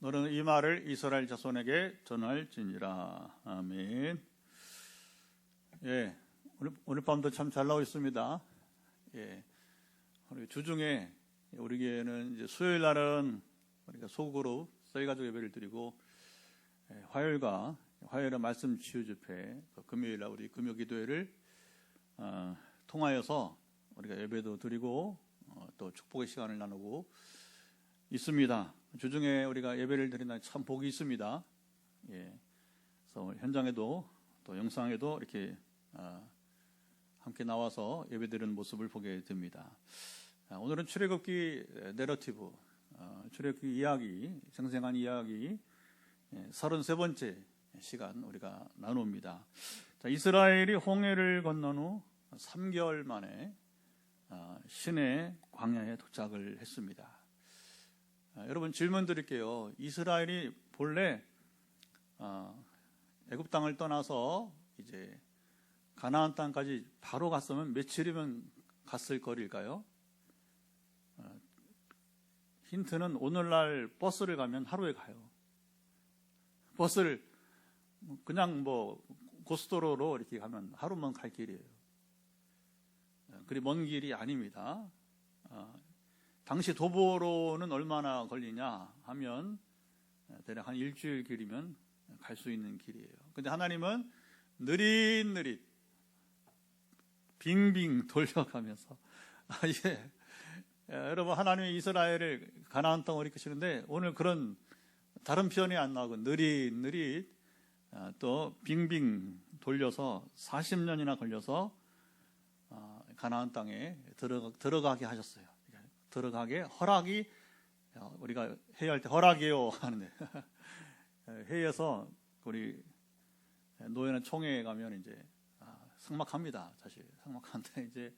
너는 이 말을 이스라엘 자손에게 전할지니라. 아멘. 예, 오늘 밤도 참 잘 나오고 있습니다. 예, 우리 주중에 우리 교회는 이제 수요일 날은 우리가 소그룹 썰가족 예배를 드리고, 화요일은 말씀 치유 집회, 금요일 날 우리 금요 기도회를 통하여서 우리가 예배도 드리고 또 축복의 시간을 나누고 있습니다. 주중에 우리가 예배를 드리는 참 복이 있습니다. 예, 그래서 현장에도 또 영상에도 이렇게 함께 나와서 예배 드리는 모습을 보게 됩니다. 오늘은 출애굽기 내러티브, 출애굽기 이야기, 생생한 이야기 33번째 시간 우리가 나눕니다. 자, 이스라엘이 홍해를 건넌 후 3개월 만에 시내 광야에 도착을 했습니다. 여러분 질문 드릴게요. 이스라엘이 본래 애굽 땅을 떠나서 이제 가나안 땅까지 바로 갔으면 며칠이면 갔을 거리일까요? 힌트는 오늘날 버스를 가면 하루에 가요. 버스를 그냥 고속도로로 이렇게 가면 하루만 갈 길이에요. 그리 먼 길이 아닙니다. 당시 도보로는 얼마나 걸리냐 하면 대략 한 일주일 길이면 갈 수 있는 길이에요. 근데 하나님은 느릿느릿 빙빙 돌려가면서 여러분, 하나님이 이스라엘을 가나안 땅으로 이끄시는데 오늘 그런 다른 표현이 안 나오고 느릿느릿 또 빙빙 돌려서 40년이나 걸려서 가나안 땅에 들어가게 하셨어요. 들어가게 허락이, 우리가 회의할 때 허락이요 하는데 회의에서 우리 노예는 총회에 가면 이제 삭막합니다. 사실 삭막한데 이제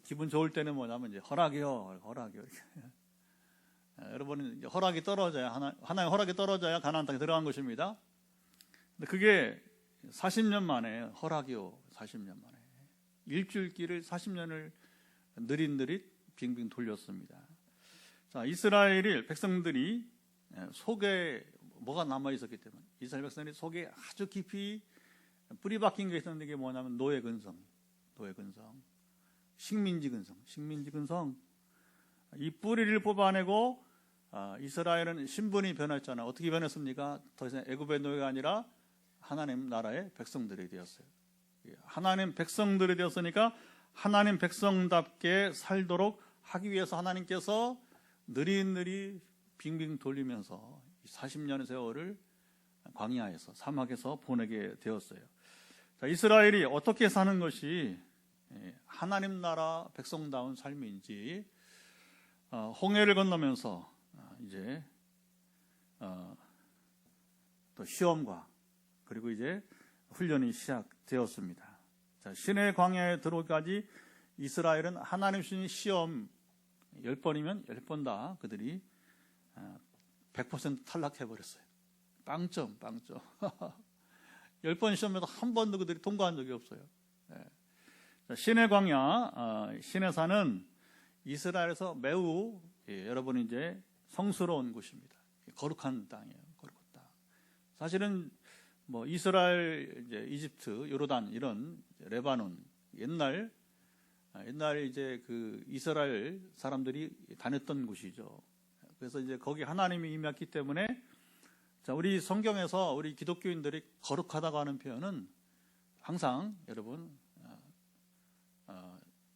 기분 좋을 때는 뭐냐면 이제 허락이요 이렇게. 여러분은 허락이 떨어져야 하나의 허락이 떨어져야 가나안 땅에 들어간 것입니다. 근데 그게 40년 만에 허락이요, 40년 만에 일주일 길을 40년을 느릿느릿 빙빙 돌렸습니다. 자, 이스라엘 백성들이 속에 뭐가 남아 있었기 때문에 이스라엘 백성들이 속에 아주 깊이 뿌리 박힌 게 있었는데 이게 뭐냐면 노예 근성, 식민지 근성. 이 뿌리를 뽑아내고 이스라엘은 신분이 변했잖아요. 어떻게 변했습니까? 더 이상 애굽의 노예가 아니라 하나님 나라의 백성들이 되었어요. 하나님 백성들이 되었으니까 하나님 백성답게 살도록 하기 위해서 하나님께서 느릿느릿 빙빙 돌리면서 40년의 세월을 광야에서, 사막에서 보내게 되었어요. 자, 이스라엘이 어떻게 사는 것이 하나님 나라 백성다운 삶인지 홍해를 건너면서 이제 또 시험과 그리고 이제 훈련이 시작되었습니다. 자, 시내 광야에 들어오기까지 이스라엘은 하나님 주신 시험 10번이면 10번 다 그들이 100% 탈락해버렸어요. 빵점 10번 시험에도 한 번도 그들이 통과한 적이 없어요. 시내 광야, 시내산은 이스라엘에서 매우 여러분 이제 성스러운 곳입니다. 거룩한 땅이에요. 거룩한 땅. 사실은 이스라엘, 이제 이집트, 요르단 이런 레바논 옛날 이제 그 이스라엘 사람들이 다녔던 곳이죠. 그래서 이제 거기 하나님이 임했기 때문에, 자, 우리 성경에서 우리 기독교인들이 거룩하다고 하는 표현은 항상 여러분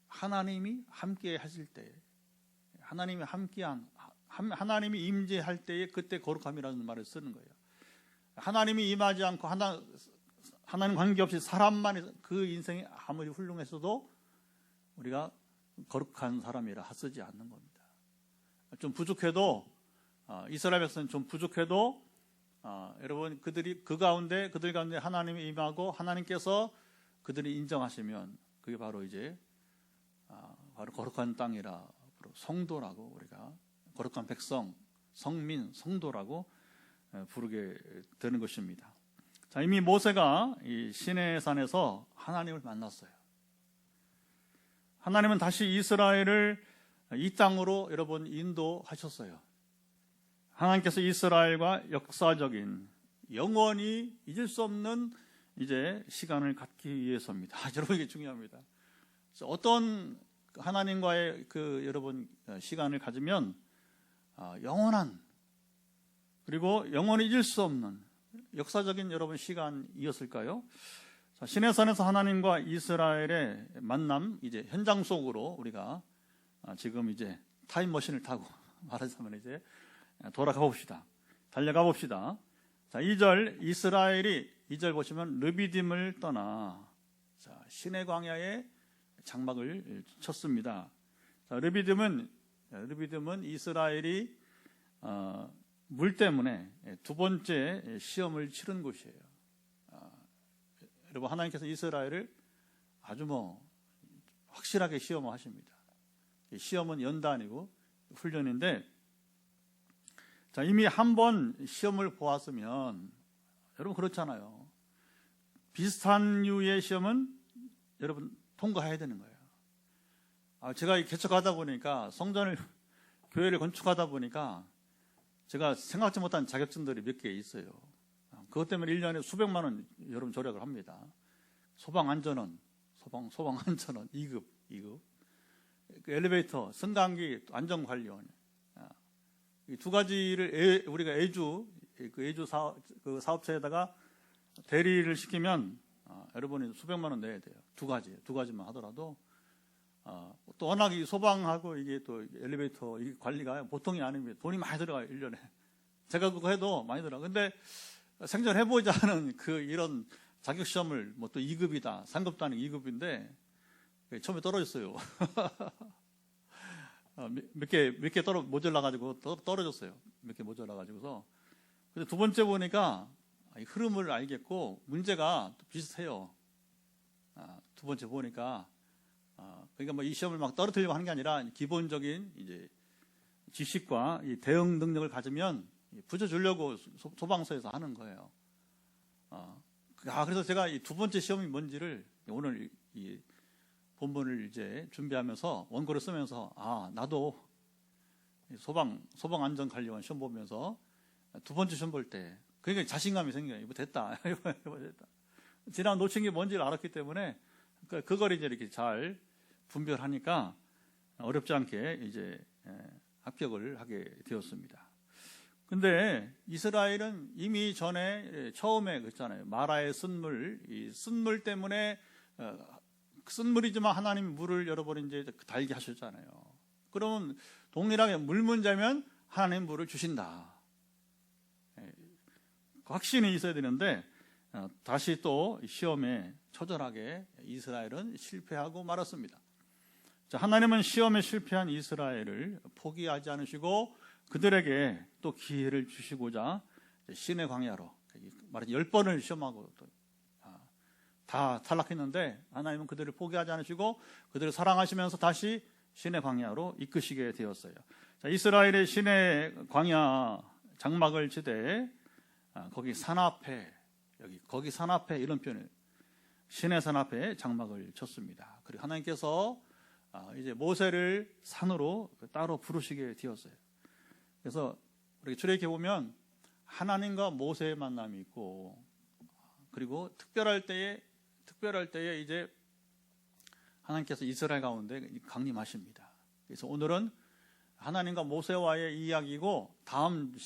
하나님이 함께 하실 때, 하나님이 임재할 때에 그때 거룩함이라는 말을 쓰는 거예요. 하나님이 임하지 않고 하나님 관계없이 사람만 그 인생이 아무리 훌륭했어도 우리가 거룩한 사람이라 쓰지 않는 겁니다. 좀 부족해도 이스라엘 백성은 좀 부족해도 여러분 그들 가운데 하나님이 임하고 하나님께서 그들이 인정하시면 그게 바로 이제 바로 거룩한 땅이라, 성도라고, 우리가 거룩한 백성, 성민, 성도라고 부르게 되는 것입니다. 자, 이미 모세가 이 시내산에서 하나님을 만났어요. 하나님은 다시 이스라엘을 이 땅으로 여러분 인도하셨어요. 하나님께서 이스라엘과 역사적인 영원히 잊을 수 없는 이제 시간을 갖기 위해서입니다. 여러분 이게 중요합니다. 어떤 하나님과의 여러분 시간을 가지면 영원한 그리고 영원히 잊을 수 없는 역사적인 여러분 시간이었을까요? 시내산에서 하나님과 이스라엘의 만남 이제 현장 속으로 우리가 지금 이제 타임머신을 타고 말하자면 이제 돌아가 봅시다. 달려가 봅시다. 자, 2절 이스라엘이 2절 보시면 르비딤을 떠나 시내 광야에 장막을 쳤습니다. 자, 르비딤은 이스라엘이 물 때문에 두 번째 시험을 치른 곳이에요. 여러분 하나님께서 이스라엘을 아주 확실하게 시험하십니다. 시험은 연단이고 훈련인데 자, 이미 한 번 시험을 보았으면 여러분 그렇잖아요. 비슷한 류의 시험은 여러분 통과해야 되는 거예요. 제가 개척하다 보니까 교회를 건축하다 보니까 제가 생각지 못한 자격증들이 몇 개 있어요. 그것 때문에 1년에 수백만 원 여러분 절약을 합니다. 소방안전원 2급. 엘리베이터, 승강기, 안전관리원. 이 두 가지를 우리가 애주 사업체에다가 대리를 시키면 여러분이 수백만 원 내야 돼요. 두 가지만 하더라도 또 워낙 이 소방하고 이게 또 엘리베이터 이 관리가 보통이 아닙니다. 돈이 많이 들어가요. 1년에. 제가 그거 해도 많이 들어가요. 근데 생존해보지 않은 이런 자격시험을 또 2급이다. 3급도 아니고 2급인데 처음에 떨어졌어요. 몇 개 모자라가지고 떨어졌어요. 몇 개 모자라가지고서. 근데 두 번째 보니까 흐름을 알겠고 문제가 비슷해요. 두 번째 보니까 그러니까 이 시험을 막 떨어뜨리려고 하는 게 아니라 기본적인 이제 지식과 이 대응 능력을 가지면 붙여주려고 소방서에서 하는 거예요. 그래서 제가 이 두 번째 시험이 뭔지를 오늘 이 본문을 이제 준비하면서 원고를 쓰면서 나도 소방안전관리원 시험 보면서 두 번째 시험 볼 때 그러니까 자신감이 생겨요. 이거 됐다. 이거 됐다. 지난 놓친 게 뭔지를 알았기 때문에 그걸 이제 이렇게 잘 분별하니까 어렵지 않게 이제 합격을 하게 되었습니다. 근데 이스라엘은 이미 전에 처음에 그랬잖아요. 마라의 쓴물, 이 쓴물 때문에 쓴물이지만 하나님이 물을 여러분 이제 달게 하셨잖아요. 그러면 동일하게 물 문제면 하나님 물을 주신다. 확신이 있어야 되는데 다시 또 시험에 처절하게 이스라엘은 실패하고 말았습니다. 자, 하나님은 시험에 실패한 이스라엘을 포기하지 않으시고 그들에게 또 기회를 주시고자 시내 광야로 말하자면 10번을 시험하고 또 다 탈락했는데 하나님은 그들을 포기하지 않으시고 그들을 사랑하시면서 다시 시내 광야로 이끄시게 되었어요. 자, 이스라엘의 시내 광야 장막을 치되 거기 산 앞에 거기 산 앞에 이런 표현을 시내 산 앞에 장막을 쳤습니다. 그리고 하나님께서 이제 모세를 산으로 따로 부르시게 되었어요. 그래서 우리 출애굽기에 보면 하나님과 모세의 만남이 있고 그리고 특별할 때에 이제 하나님께서 이스라엘 가운데 강림하십니다. 그래서 오늘은 하나님과 모세와의 이야기고 다음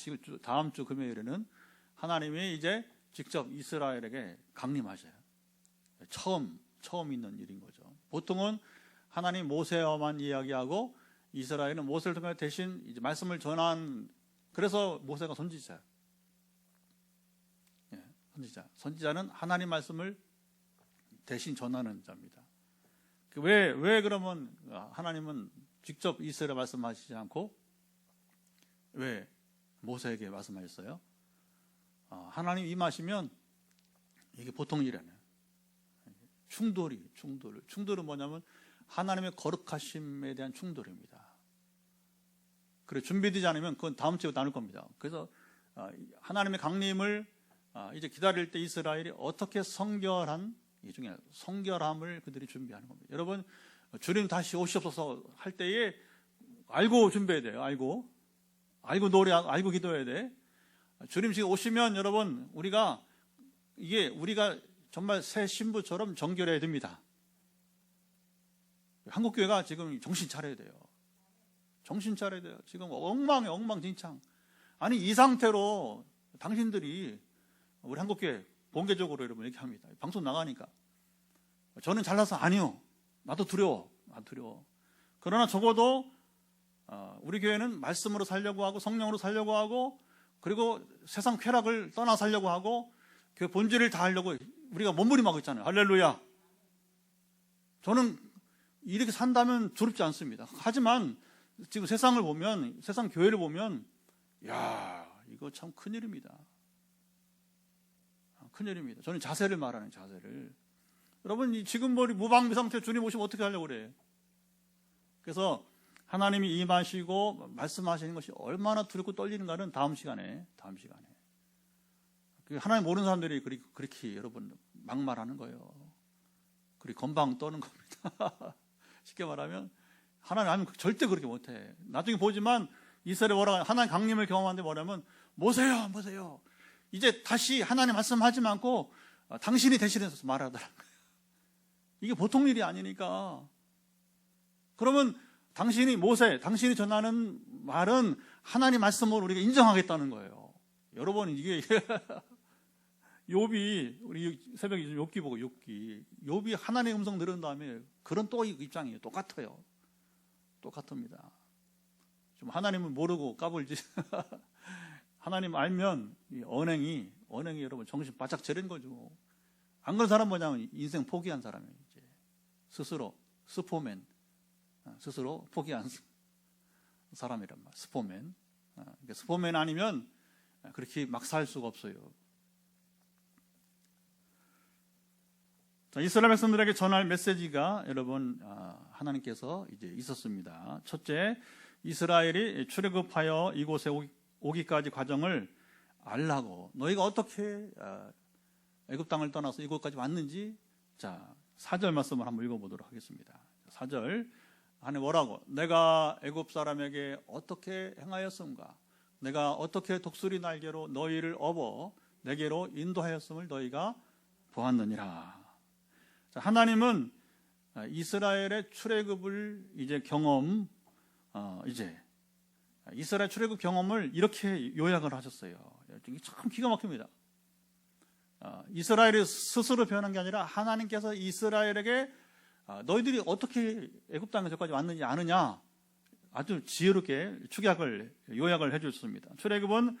주 금요일에는 하나님이 이제 직접 이스라엘에게 강림하셔요. 처음 있는 일인 거죠. 보통은 하나님 모세와만 이야기하고 이스라엘은 모세를 통해 대신 이제 말씀을 전한 그래서 모세가 선지자예요. 선지자는 하나님 말씀을 대신 전하는 자입니다. 왜 그러면 하나님은 직접 이스라엘 말씀하시지 않고 왜 모세에게 말씀하셨어요? 하나님 임하시면 이게 보통 일이 아니에요. 충돌은 뭐냐면 하나님의 거룩하심에 대한 충돌입니다. 그래 준비되지 않으면 그건 다음 주에 나눌 겁니다. 그래서 하나님의 강림을 이제 기다릴 때 이스라엘이 어떻게 이 중에 성결함을 그들이 준비하는 겁니다. 여러분 주님 다시 오시옵소서 할 때에 알고 준비해야 돼요. 알고 노래하고 알고 기도해야 돼. 주님 지금 오시면 여러분 우리가 정말 새 신부처럼 정결해야 됩니다. 한국교회가 지금 정신 차려야 돼요. 정신 차려야 돼요. 지금 엉망이에요. 엉망진창. 아니 이 상태로 당신들이 우리 한국교회 공개적으로 여러분 얘기합니다. 방송 나가니까 저는 잘나서 아니요. 나도 두려워. 그러나 적어도 우리 교회는 말씀으로 살려고 하고 성령으로 살려고 하고 그리고 세상 쾌락을 떠나 살려고 하고 그 본질을 다 하려고 우리가 몸부림하고 있잖아요. 할렐루야. 저는 이렇게 산다면 두렵지 않습니다. 하지만 지금 세상을 보면, 세상 교회를 보면 야, 이거 참 큰일입니다. 큰일입니다. 저는 자세를 말하는 자세를. 여러분 지금 머리 무방비 상태 주님 오시면 어떻게 하려고 그래? 그래서 하나님이 임하시고 말씀하시는 것이 얼마나 두렵고 떨리는가는 다음 시간에. 하나님 모르는 사람들이 그렇게 여러분 막말하는 거예요. 그리고 건방 떠는 겁니다. 쉽게 말하면 하나님 절대 그렇게 못해. 나중에 보지만 이스라엘 하나님 강림을 경험하는데 뭐냐면 모세요. 이제 다시 하나님 말씀하지 않고 당신이 대신해서 말하더라고요. 이게 보통 일이 아니니까. 그러면 당신이 전하는 말은 하나님 말씀으로 우리가 인정하겠다는 거예요. 여러분 이게 욥이 우리 새벽에 욥기 보고 욥이 하나님의 음성 들은 다음에 그런 또 입장이에요. 똑같습니다. 좀 하나님을 모르고 까불지. 하나님 알면 이 언행이 여러분 정신 바짝 차린 거죠. 안 그런 사람 뭐냐면 인생 포기한 사람이에요. 이제 스스로 스스로 포기한 사람이란 말. 스포맨 아니면 그렇게 막 살 수가 없어요. 자, 이스라엘 백성들에게 전할 메시지가 여러분 하나님께서 이제 있었습니다. 첫째, 이스라엘이 출애굽하여 이곳에 오기까지 과정을 알라고. 너희가 어떻게 애굽 땅을 떠나서 이곳까지 왔는지. 자, 4절 말씀을 한번 읽어보도록 하겠습니다. 4절 안에 뭐라고? 내가 애굽 사람에게 어떻게 행하였음가? 내가 어떻게 독수리 날개로 너희를 업어 내게로 인도하였음을 너희가 보았느니라. 자, 하나님은 이스라엘의 출애굽을 이제 이스라엘 출애굽 경험을 이렇게 요약을 하셨어요. 이게 참 기가 막힙니다. 이스라엘이 스스로 표현한 게 아니라 하나님께서 이스라엘에게 너희들이 어떻게 애굽 땅에서까지 왔느냐 아느냐 아주 지혜롭게 요약을 해주셨습니다. 출애굽은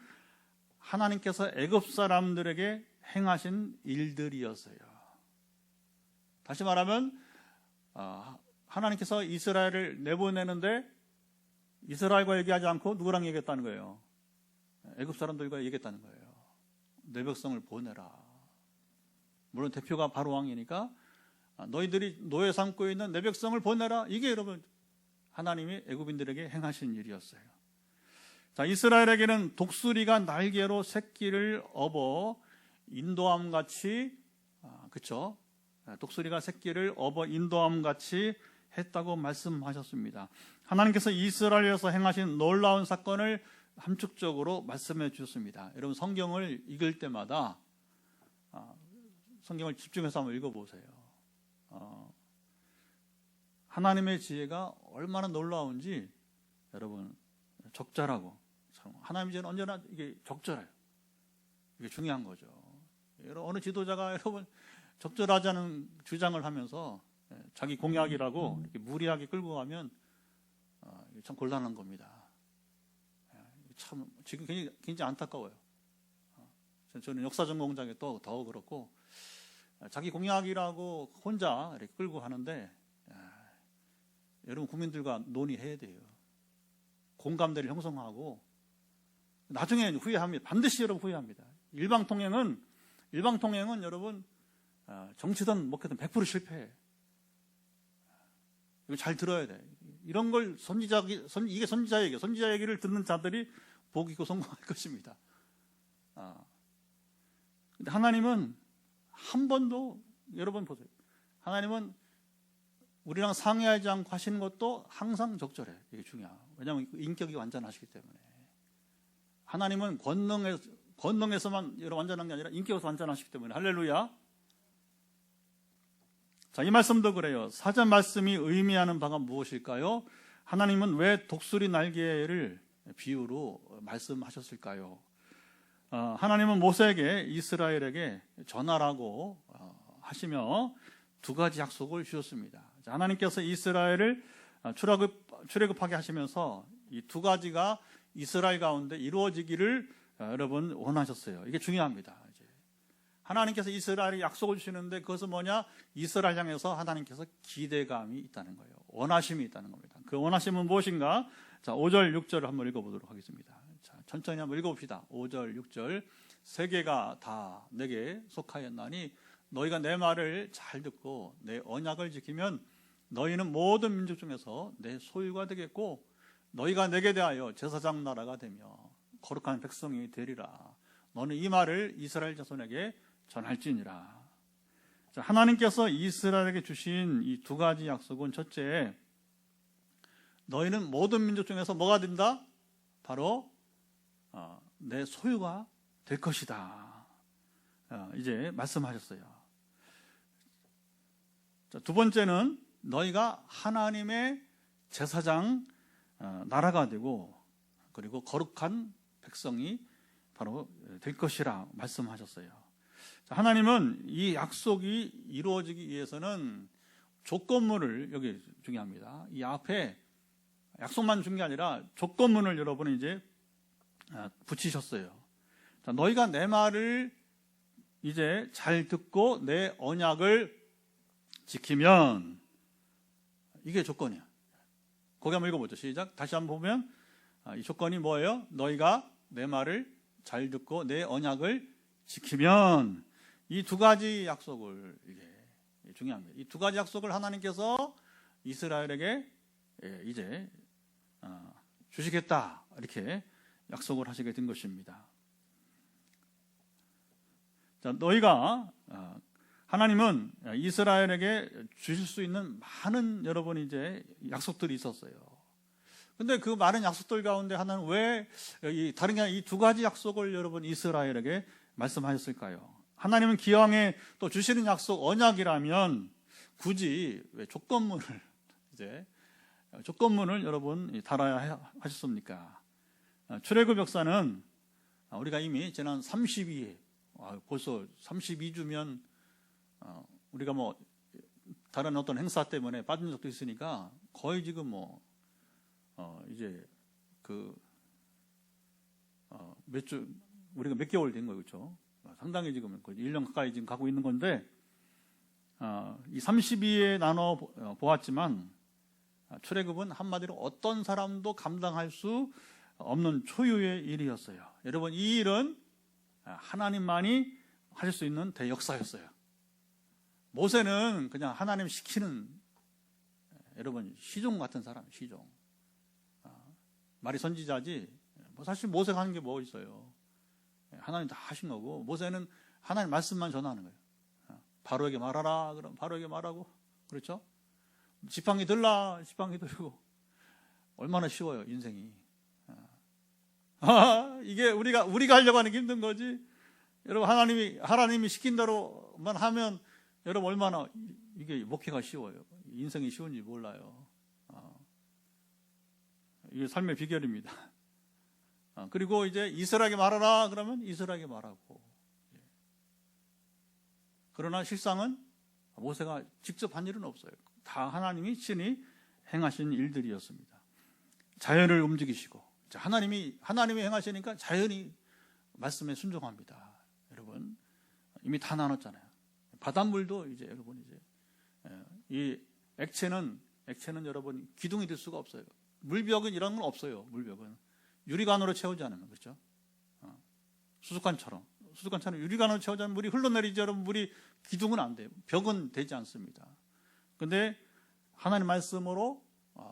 하나님께서 애굽 사람들에게 행하신 일들이었어요. 다시 말하면 하나님께서 이스라엘을 내보내는데 이스라엘과 얘기하지 않고 누구랑 얘기했다는 거예요? 애굽 사람들과 얘기했다는 거예요. 내 백성을 보내라. 물론 대표가 바로 왕이니까 너희들이 노예 삼고 있는 내 백성을 보내라. 이게 여러분 하나님이 애굽인들에게 행하신 일이었어요. 자, 이스라엘에게는 독수리가 날개로 새끼를 업어 인도함 같이 그렇죠? 독수리가 새끼를 업어 인도함 같이 했다고 말씀하셨습니다. 하나님께서 이스라엘에서 행하신 놀라운 사건을 함축적으로 말씀해 주셨습니다. 여러분 성경을 읽을 때마다 성경을 집중해서 한번 읽어보세요. 하나님의 지혜가 얼마나 놀라운지 여러분 적절하고 하나님의 지혜는 언제나 이게 적절해요. 이게 중요한 거죠. 어느 지도자가 여러분 적절하지 않은 주장을 하면서 자기 공약이라고 이렇게 무리하게 끌고 가면 참 곤란한 겁니다. 참 지금 굉장히 안타까워요. 저는 역사 전공장에 또 더 그렇고 자기 공약이라고 혼자 이렇게 끌고 가는데 여러분 국민들과 논의해야 돼요. 공감대를 형성하고 나중에 후회합니다. 반드시 여러분 후회합니다. 일방통행은 여러분 정치든 목회든 100% 실패해. 이거 잘 들어야 돼. 이런 걸 이게 선지자 얘기를 듣는 자들이 복 있고 성공할 것입니다. 근데 하나님은 한 번도 여러분 보세요. 하나님은 우리랑 상의하지 않고 하시는 것도 항상 적절해. 이게 중요해요. 왜냐하면 인격이 완전하시기 때문에. 하나님은 권능에서만 완전한 게 아니라 인격에서 완전하시기 때문에 할렐루야. 자, 이 말씀도 그래요. 사전 말씀이 의미하는 바가 무엇일까요? 하나님은 왜 독수리 날개를 비유로 말씀하셨을까요? 하나님은 모세에게 이스라엘에게 전하라고 하시며 두 가지 약속을 주셨습니다. 하나님께서 이스라엘을 출애굽하게 하시면서 이 두 가지가 이스라엘 가운데 이루어지기를 여러분 원하셨어요. 이게 중요합니다. 하나님께서 이스라엘에 약속을 주시는데 그것은 뭐냐? 이스라엘 향해서 하나님께서 기대감이 있다는 거예요. 원하심이 있다는 겁니다. 그 원하심은 무엇인가? 자, 5절, 6절을 한번 읽어보도록 하겠습니다. 자, 천천히 한번 읽어봅시다. 5절, 6절. 세계가 다 내게 속하였나니 너희가 내 말을 잘 듣고 내 언약을 지키면 너희는 모든 민족 중에서 내 소유가 되겠고 너희가 내게 대하여 제사장 나라가 되며 거룩한 백성이 되리라. 너는 이 말을 이스라엘 자손에게 전할지니라. 자, 하나님께서 이스라엘에게 주신 이 두 가지 약속은 첫째, 너희는 모든 민족 중에서 뭐가 된다? 바로 내 소유가 될 것이다. 이제 말씀하셨어요. 자, 두 번째는 너희가 하나님의 제사장 나라가 되고 그리고 거룩한 백성이 바로 될 것이라 말씀하셨어요. 자, 하나님은 이 약속이 이루어지기 위해서는 조건문을, 여기 중요합니다. 이 앞에 약속만 준 게 아니라 조건문을 여러분이 이제 붙이셨어요. 자, 너희가 내 말을 이제 잘 듣고 내 언약을 지키면, 이게 조건이야. 거기 한번 읽어보죠. 시작. 다시 한번 보면 이 조건이 뭐예요? 너희가 내 말을 잘 듣고 내 언약을 지키면, 이 두 가지 약속을, 이게 중요합니다. 이 두 가지 약속을 하나님께서 이스라엘에게 이제 주시겠다, 이렇게 약속을 하시게 된 것입니다. 자, 너희가 하나님은 이스라엘에게 주실 수 있는 많은 여러분 이제 약속들이 있었어요. 근데 그 많은 약속들 가운데 하나는 왜 다른 게 아니라 이 두 가지 약속을 여러분 이스라엘에게 말씀하셨을까요? 하나님은 기왕에 또 주시는 약속 언약이라면 굳이 왜 조건문을 여러분 달아야 하셨습니까? 출애굽 역사는 우리가 이미 지난 32회, 벌써 32주면 우리가 뭐 다른 어떤 행사 때문에 빠진 적도 있으니까 거의 지금 이제 몇 주, 우리가 몇 개월 된 거예요, 그렇죠? 상당히 지금 1년 가까이 지금 가고 있는 건데, 이 32에 나눠 보았지만 출애굽은 한마디로 어떤 사람도 감당할 수 없는 초유의 일이었어요. 여러분, 이 일은 하나님만이 하실 수 있는 대역사였어요. 모세는 그냥 하나님 시키는, 여러분, 시종 같은 사람, 시종. 말이 선지자지, 사실 모세가 하는 게 뭐 있어요? 하나님 다 하신 거고, 모세는 하나님 말씀만 전하는 거예요. 바로에게 말하라, 그럼 바로에게 말하고, 그렇죠? 지팡이 들라, 지팡이 들고. 얼마나 쉬워요, 인생이. 이게 우리가 하려고 하는 게 힘든 거지. 여러분, 하나님이 시킨 대로만 하면, 여러분, 얼마나 이게 목회가 쉬워요. 인생이 쉬운지 몰라요. 이게 삶의 비결입니다. 그리고 이제 이스라엘에게 말하라 그러면 이스라엘에게 말하고. 그러나 실상은 모세가 직접 한 일은 없어요. 다 하나님이 친히 행하신 일들이었습니다. 자연을 움직이시고, 하나님이 행하시니까 자연이 말씀에 순종합니다. 여러분, 이미 다 나눴잖아요. 바닷물도 이제 여러분 이 액체는 여러분 기둥이 될 수가 없어요. 물벽은 이런 건 없어요. 물벽은 유리관으로 채우지 않으면, 그렇죠? 수족관처럼 유리관으로 채우지 않으면 물이 흘러내리지, 여러분. 물이 기둥은 안 돼요. 벽은 되지 않습니다. 근데 하나님 말씀으로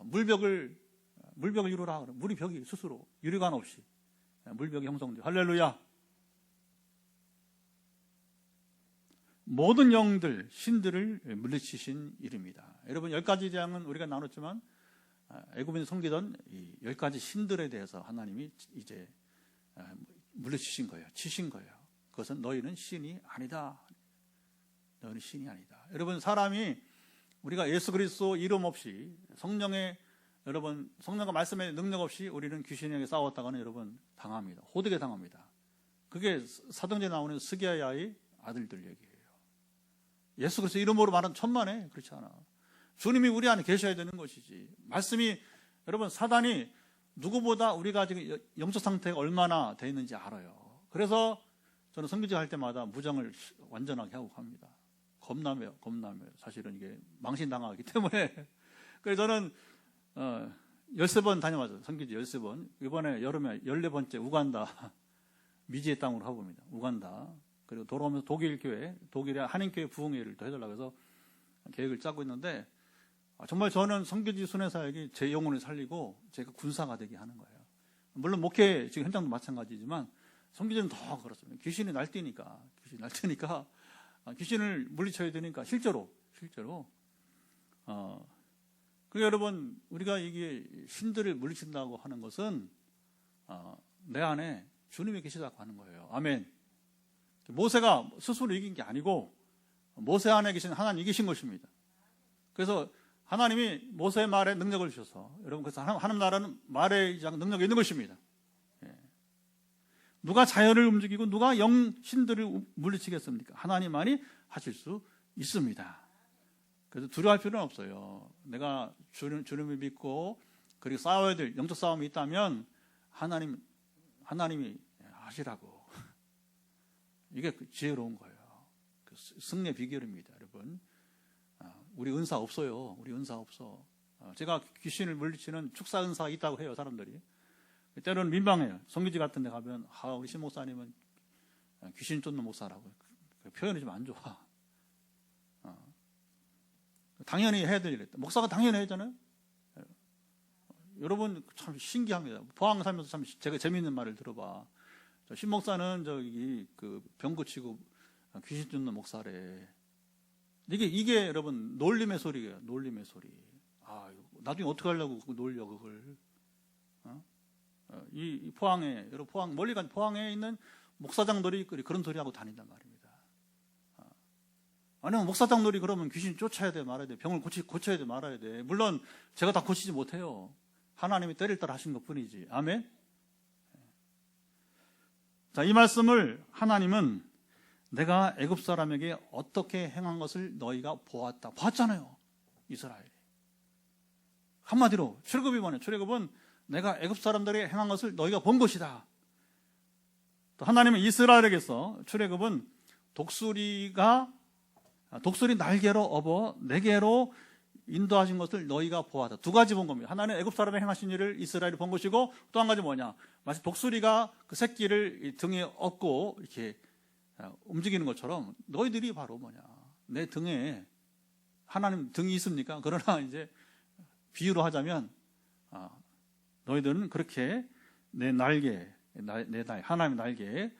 물벽을 이루라 그러면 물이 벽이 스스로 유리관 없이 물벽이 형성돼요. 할렐루야. 모든 영들, 신들을 물리치신 일입니다. 여러분, 10가지 재앙은 우리가 나눴지만 애굽인이 섬기던 이 10가지 신들에 대해서 하나님이 이제 물리치신 거예요. 치신 거예요. 그것은 너희는 신이 아니다. 너희는 신이 아니다. 여러분, 사람이 우리가 예수 그리스도 이름 없이 성령과 말씀의 능력 없이 우리는 귀신에게 싸웠다가는 여러분 당합니다. 호되게 당합니다. 그게 사도행전에 나오는 스기야의 아들들 얘기예요. 예수 그리스도 이름으로 말하는 천만에 그렇지 않아. 주님이 우리 안에 계셔야 되는 것이지. 말씀이, 여러분, 사단이 누구보다 우리가 지금 영적 상태가 얼마나 돼 있는지 알아요. 그래서 저는 선교지 할 때마다 무장을 완전하게 하고 갑니다. 겁나며 사실은 이게 망신당하기 때문에. 그래서 저는 13번 다녀왔어요. 선교지 13번. 이번에 여름에 14번째 우간다 미지의 땅으로 가봅니다. 우간다. 그리고 돌아오면서 독일 교회, 독일의 한인교회 부흥회를 더 해달라고 해서 계획을 짜고 있는데, 정말 저는 선교지 순회사역이 제 영혼을 살리고 제가 군사가 되게 하는 거예요. 물론 목회 지금 현장도 마찬가지지만 선교지는 더 그렇습니다. 귀신이 날뛰니까 귀신을 물리쳐야 되니까 실제로. 그러니까 여러분, 우리가 이게 신들을 물리친다고 하는 것은 내 안에 주님이 계시다고 하는 거예요. 아멘. 모세가 스스로 이긴 게 아니고 모세 안에 계신 하나님이 이기신 것입니다. 그래서 하나님이 모세의 말에 능력을 주셔서, 여러분, 그래서 하나님 나라는 말에 능력이 있는 것입니다. 누가 자연을 움직이고 누가 신들을 물리치겠습니까? 하나님만이 하실 수 있습니다. 그래서 두려워할 필요는 없어요. 내가 주님을 믿고 그리고 싸워야 될 영적 싸움이 있다면 하나님이 하시라고. 이게 지혜로운 거예요. 승리의 비결입니다, 여러분. 우리 은사 없어요. 우리 은사 없어. 제가 귀신을 물리치는 축사 은사가 있다고 해요, 사람들이. 때로는 민망해요. 성교지 같은 데 가면, 우리 신 목사님은 귀신 쫓는 목사라고. 표현이 좀 안 좋아. 당연히 해야 될 일. 목사가 당연히 해야잖아요. 여러분, 참 신기합니다. 포항 살면서 참 제가 재미있는 말을 들어봐. 신 목사는 병 고치고 귀신 쫓는 목사래. 이게 여러분 놀림의 소리예요. 놀림의 소리. 나중에 어떻게 하려고 놀려 그걸. 이 포항에, 여러분, 멀리 간 포항에 있는 목사장들이 그런 소리 하고 다닌단 말입니다. 아니면 목사장들이 그러면 귀신 쫓아야 돼 말아야 돼, 병을 고쳐야 돼 말아야 돼. 물론 제가 다 고치지 못해요. 하나님이 때릴 따라 하신 것 뿐이지. 아멘. 자, 이 말씀을 하나님은 내가 애굽 사람에게 어떻게 행한 것을 너희가 보았다. 봤잖아요, 이스라엘이. 한마디로 출애굽이 뭐냐? 출애굽은 내가 애굽 사람들에게 행한 것을 너희가 본 것이다. 또 하나님은 이스라엘에게서 출애굽은 독수리 날개로 업어 내게로 인도하신 것을 너희가 보았다. 두 가지 본 겁니다. 하나는 애굽 사람이 행하신 일을 이스라엘이 본 것이고, 또 한 가지 뭐냐? 마치 독수리가 그 새끼를 등에 업고 이렇게 움직이는 것처럼 너희들이 바로 뭐냐? 내 등에 하나님 등이 있습니까? 그러나 이제 비유로 하자면 너희들은 그렇게 내 하나님의 날개에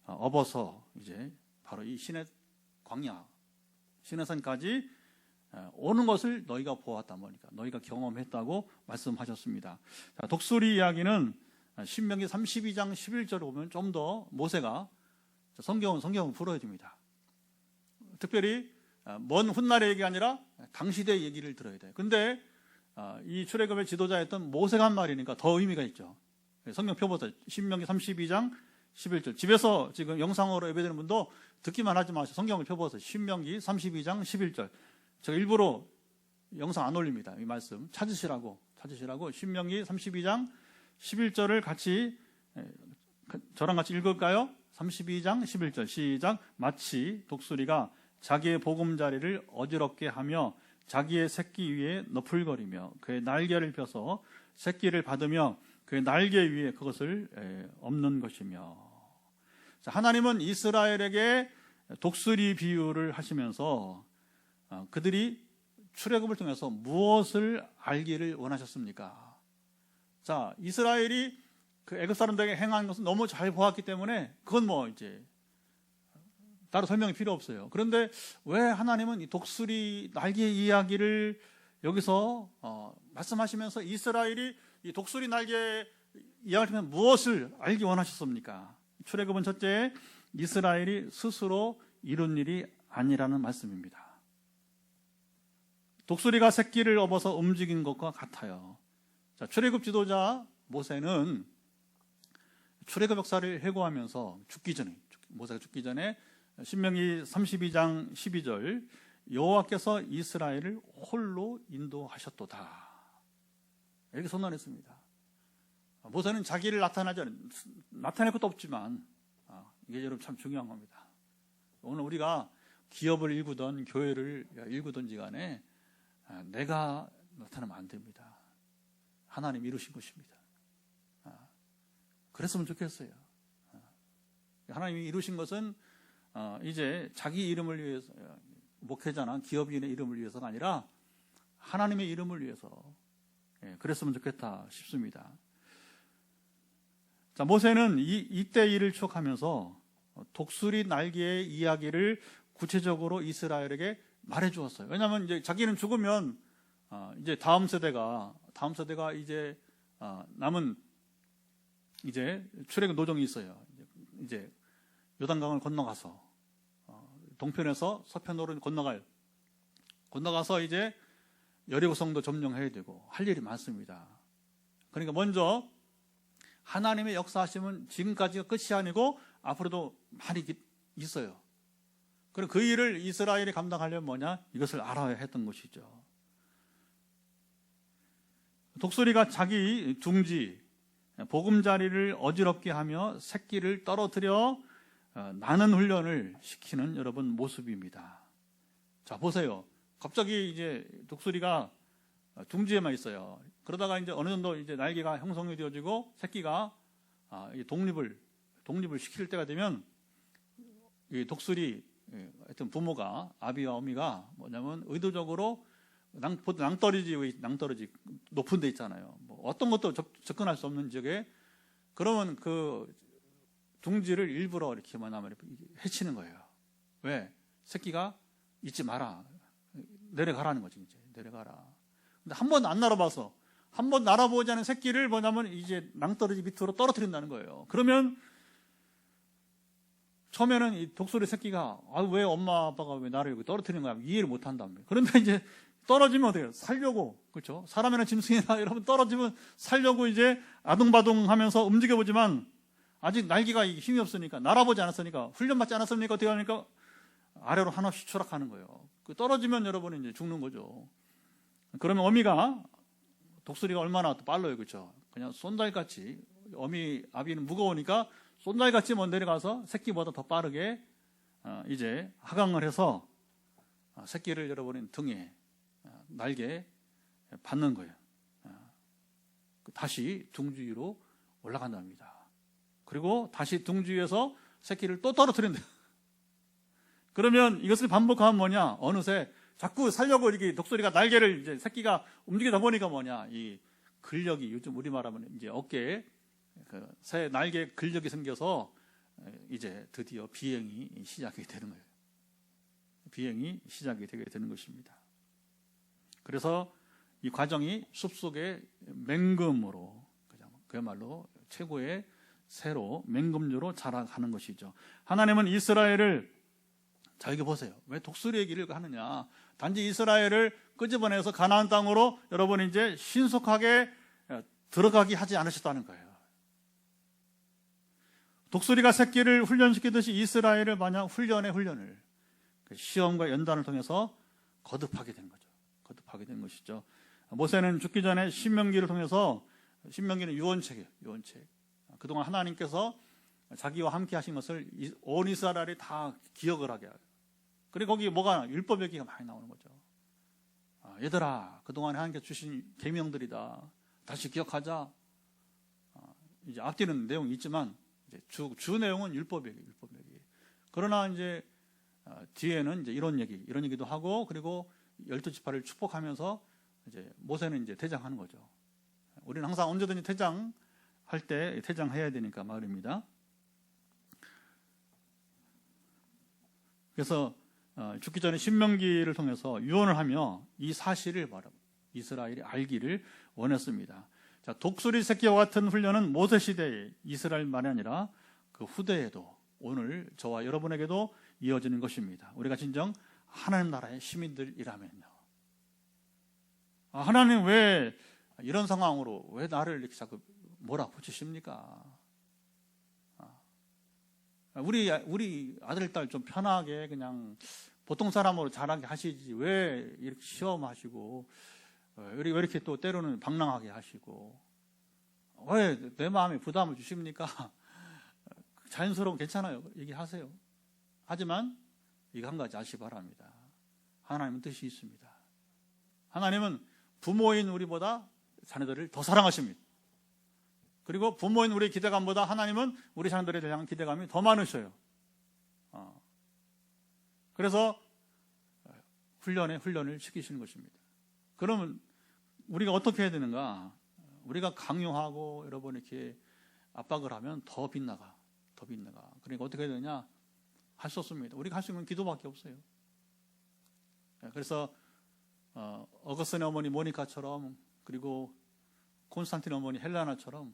업어서 이제 바로 이 신의 광야, 시내산까지 오는 것을 너희가 보았다 보니까 너희가 경험했다고 말씀하셨습니다. 자, 독수리 이야기는 신명기 32장 11절을 보면 좀 더 모세가 성경을 풀어줍니다. 특별히 먼 훗날의 얘기가 아니라 당시대 얘기를 들어야 돼요. 근데 이 출애굽의 지도자였던 모세가 한 말이니까 더 의미가 있죠. 성경 펴보세요. 신명기 32장 11절. 집에서 지금 영상으로 예배드리는 분도 듣기만 하지 마시고 성경을 펴보세요. 신명기 32장 11절. 제가 일부러 영상 안 올립니다. 이 말씀 찾으시라고 신명기 32장 11절을 같이 저랑 같이 읽을까요? 32장 11절 시작. 마치 독수리가 자기의 보금자리를 어지럽게 하며 자기의 새끼 위에 너풀거리며 그의 날개를 펴서 새끼를 받으며 그의 날개 위에 그것을 엎는 것이며. 자, 하나님은 이스라엘에게 독수리 비유를 하시면서 그들이 출애굽을 통해서 무엇을 알기를 원하셨습니까? 자, 이스라엘이 그 애굽 사람들에게 행한 것은 너무 잘 보았기 때문에 그건 뭐 이제 따로 설명이 필요 없어요. 그런데 왜 하나님은 이 독수리 날개 이야기를 여기서 말씀하시면서 이스라엘이 이 독수리 날개 이야기하면 무엇을 알기 원하셨습니까? 출애굽은 첫째, 이스라엘이 스스로 이룬 일이 아니라는 말씀입니다. 독수리가 새끼를 업어서 움직인 것과 같아요. 자, 출애굽 지도자 모세는 출애굽 역사를 회고하면서 모세가 죽기 전에 신명기 32장 12절, 여호와께서 이스라엘을 홀로 인도하셨도다, 이렇게 선언했습니다. 모세는 자기를 나타낼 것도 없지만, 이게 여러분 참 중요한 겁니다. 오늘 우리가 기업을 일구든 교회를 일구든지 간에 내가 나타나면 안 됩니다. 하나님 이루신 것입니다. 그랬으면 좋겠어요. 하나님이 이루신 것은 이제 자기 이름을 위해서, 목회자나 기업인의 이름을 위해서가 아니라 하나님의 이름을 위해서 그랬으면 좋겠다 싶습니다. 자, 모세는 이때 일을 추억하면서 독수리 날개의 이야기를 구체적으로 이스라엘에게 말해 주었어요. 왜냐하면 이제 자기는 죽으면 이제 다음 세대가 이제 남은 이제 출애굽 노정이 있어요. 이제 요단강을 건너가서 동편에서 서편으로 건너가서 이제 여리고 성도 점령해야 되고 할 일이 많습니다. 그러니까 먼저 하나님의 역사하심은 지금까지가 끝이 아니고 앞으로도 많이 있어요. 그럼 그 일을 이스라엘이 감당하려면 뭐냐? 이것을 알아야 했던 것이죠. 독수리가 자기 둥지, 보금자리를 어지럽게 하며 새끼를 떨어뜨려 나는 훈련을 시키는 여러분 모습입니다. 자, 보세요. 갑자기 이제 독수리가 둥지에만 있어요. 그러다가 이제 어느 정도 이제 날개가 형성이 되어지고 새끼가 독립을 시킬 때가 되면 이 독수리, 하여튼 부모가, 아비와 어미가 뭐냐면 의도적으로 낭떠러지 높은 데 있잖아요. 뭐 어떤 것도 접근할 수 없는 지역에, 그러면 그 둥지를 일부러 이렇게 뭐냐면 해치는 거예요. 왜? 새끼가 잊지 마라, 내려가라는 거지. 이제 내려가라. 근데 한 번 안 날아봐서, 한 번 날아보지 않은 새끼를 뭐냐면 이제 낭떠러지 밑으로 떨어뜨린다는 거예요. 그러면 처음에는 이 독수리 새끼가 왜 엄마 아빠가 왜 나를 여기 떨어뜨리는 거야 이해를 못 한답니다. 그런데 이제 떨어지면 어떻게 해요? 살려고, 그렇죠? 사람이나 짐승이나 여러분 떨어지면 살려고 이제 아둥바둥하면서 움직여보지만 아직 날개가 힘이 없으니까, 날아보지 않았으니까, 훈련받지 않았으니까 어떻게 하니까 아래로 한없이 추락하는 거예요. 그 떨어지면 여러분은 이제 죽는 거죠. 그러면 어미가, 독수리가 얼마나 빨라요, 그렇죠? 그냥 쏜달같이, 아비는 무거우니까 쏜달같이 내려가서 새끼보다 더 빠르게 이제 하강을 해서 새끼를 여러분은 등에, 날개에 받는 거예요. 다시 둥지 위로 올라간답니다. 그리고 다시 둥지 위에서 새끼를 또 떨어뜨린대요. 그러면 이것을 반복하면 뭐냐? 어느새 자꾸 살려고 이렇게 독수리가 날개를, 이제 새끼가 움직이다 보니까 뭐냐? 이 근력이, 요즘 우리말하면 이제 어깨에 새 날개 근력이 생겨서 이제 드디어 비행이 시작이 되는 거예요. 비행이 시작이 되게 되는 것입니다. 그래서 이 과정이 숲속의 맹금으로, 그야말로 최고의 새로, 맹금류로 자라가는 것이죠. 하나님은 이스라엘을, 자, 여기 보세요. 왜 독수리 얘기를 하느냐? 단지 이스라엘을 끄집어내서 가나안 땅으로 여러분 이제 신속하게 들어가게 하지 않으셨다는 거예요. 독수리가 새끼를 훈련시키듯이 이스라엘을 마냥 훈련을 시험과 연단을 통해서 거듭하게 된 거죠. 거듭하게 된 것이죠. 모세는 죽기 전에 신명기를 통해서, 신명기는 유언책이에요. 유언책. 그동안 하나님께서 자기와 함께 하신 것을 온 이스라엘이 다 기억을 하게 하고, 그리고 거기 뭐가, 율법 얘기가 많이 나오는 거죠. 얘들아, 그동안 하나님께서 주신 계명들이다. 다시 기억하자. 이제 앞뒤는 내용이 있지만 이제 주 내용은 율법 얘기. 그러나 이제 뒤에는 이제 이런 얘기도 하고, 그리고 12지파를 축복하면서 이제 모세는 이제 퇴장하는 거죠. 우리는 항상 언제든지 퇴장할 때 퇴장해야 되니까 말입니다. 그래서 죽기 전에 신명기를 통해서 유언을 하며 이 사실을 이스라엘이 알기를 원했습니다. 자, 독수리 새끼와 같은 훈련은 모세 시대의 이스라엘만이 아니라 그 후대에도 오늘 저와 여러분에게도 이어지는 것입니다. 우리가 진정 하나님 나라의 시민들이라면요. 하나님 왜 이런 상황으로 왜 나를 이렇게 자꾸 몰아붙이십니까? 우리 아들, 딸 좀 편하게 그냥 보통 사람으로 자라게 하시지 왜 이렇게 시험하시고 왜 이렇게 또 때로는 방랑하게 하시고 왜 내 마음에 부담을 주십니까? 자연스러운 괜찮아요. 얘기하세요. 하지만 이거 한 가지 아시기 바랍니다. 하나님은 뜻이 있습니다. 하나님은 부모인 우리보다 자녀들을 더 사랑하십니다. 그리고 부모인 우리의 기대감보다 하나님은 우리 자녀들에 대한 기대감이 더 많으셔요. 그래서 훈련을 시키시는 것입니다. 그러면 우리가 어떻게 해야 되는가? 우리가 강요하고 여러분 이렇게 압박을 하면 더 빗나가. 그러니까 어떻게 해야 되냐? 할 수 없습니다. 우리가 할 수 있는 건 기도밖에 없어요. 그래서 어거스틴의 어머니 모니카처럼 그리고 콘스탄틴 어머니 헬레나처럼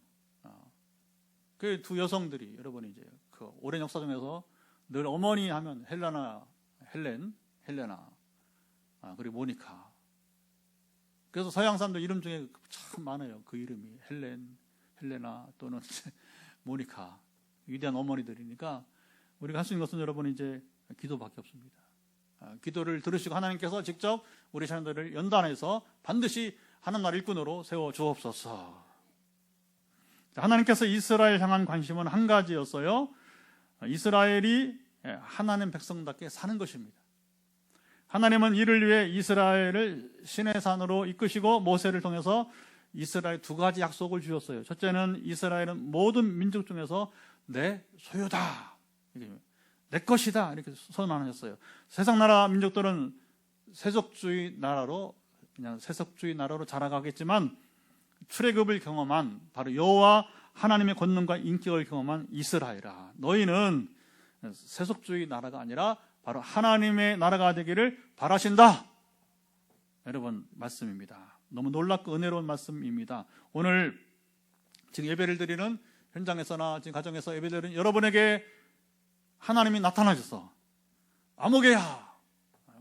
그 두 여성들이 여러분 이제 그 오랜 역사 중에서 늘 어머니 하면 헬레나 그리고 모니카. 그래서 서양 사람들 이름 중에 참 많아요. 그 이름이 헬레나 또는 모니카. 위대한 어머니들이니까 우리가 할 수 있는 것은 여러분 이제 기도밖에 없습니다. 기도를 들으시고 하나님께서 직접 우리 자녀들을 연단해서 반드시 하나님 나라 일꾼으로 세워 주옵소서. 하나님께서 이스라엘 향한 관심은 한 가지였어요. 이스라엘이 하나님 백성답게 사는 것입니다. 하나님은 이를 위해 이스라엘을 시내산으로 이끄시고 모세를 통해서 이스라엘 두 가지 약속을 주셨어요. 첫째는 이스라엘은 모든 민족 중에서 내 소유다, 내 것이다 이렇게 선언하셨어요. 세상 나라 민족들은 세속주의 나라로 자라가겠지만 출애굽을 경험한 바로 여호와 하나님의 권능과 인격을 경험한 이스라엘아, 너희는 세속주의 나라가 아니라 바로 하나님의 나라가 되기를 바라신다. 여러분 말씀입니다. 너무 놀랍고 은혜로운 말씀입니다. 오늘 지금 예배를 드리는 현장에서나 지금 가정에서 예배드리는 여러분에게 하나님이 나타나셔서 아무개야,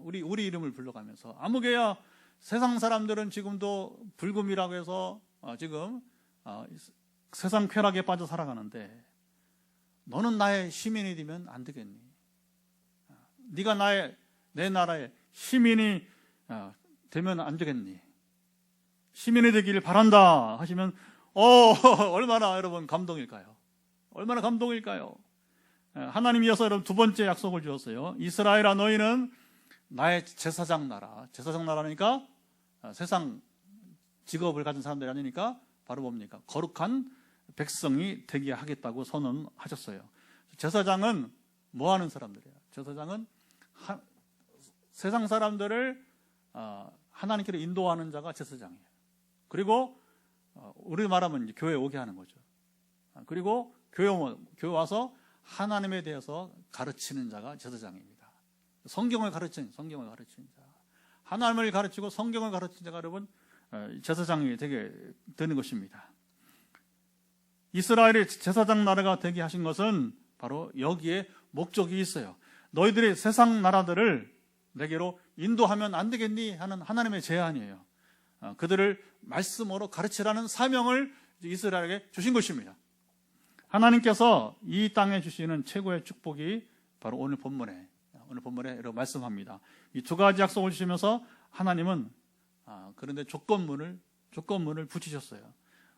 우리 이름을 불러가면서 아무개야, 세상 사람들은 지금도 불금이라고 해서 지금 세상 쾌락에 빠져 살아가는데 너는 나의 시민이 되면 안 되겠니? 네가 내 나라의 시민이 되면 안 되겠니? 시민이 되기를 바란다 하시면 얼마나 여러분 감동일까요? 얼마나 감동일까요? 하나님이 이어서 여러분 두 번째 약속을 주었어요. 이스라엘아, 너희는 나의 제사장 나라니까 세상 직업을 가진 사람들이 아니니까 바로 뭡니까? 거룩한 백성이 되게 하겠다고 선언하셨어요. 제사장은 뭐 하는 사람들이에요? 제사장은 세상 사람들을 하나님께로 인도하는 자가 제사장이에요. 그리고 우리 말하면 이제 교회에 오게 하는 거죠. 그리고 교회 와서 하나님에 대해서 가르치는 자가 제사장입니다. 성경을 가르치는 자, 하나님을 가르치고 성경을 가르치는 자가 여러분 제사장이 되게 되는 것입니다. 이스라엘이 제사장 나라가 되게 하신 것은 바로 여기에 목적이 있어요. 너희들이 세상 나라들을 내게로 인도하면 안 되겠니? 하는 하나님의 제안이에요. 그들을 말씀으로 가르치라는 사명을 이스라엘에게 주신 것입니다. 하나님께서 이 땅에 주시는 최고의 축복이 바로 오늘 본문에 이렇게 말씀합니다. 이 두 가지 약속을 주시면서 하나님은 그런데 조건문을 붙이셨어요.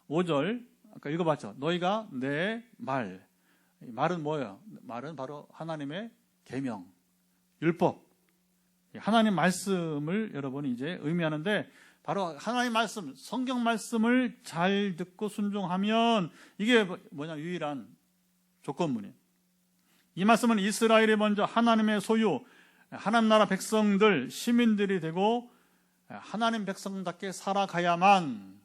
5절 아까 읽어봤죠. 너희가 내 말은 뭐예요? 말은 바로 하나님의 계명, 율법, 하나님 말씀을 여러분이 이제 의미하는데 바로 하나님 말씀, 성경 말씀을 잘 듣고 순종하면 이게 뭐냐, 유일한 조건문이에요. 이 말씀은 이스라엘이 먼저 하나님의 소유, 하나님 나라 백성들, 시민들이 되고 하나님 백성답게 살아가야만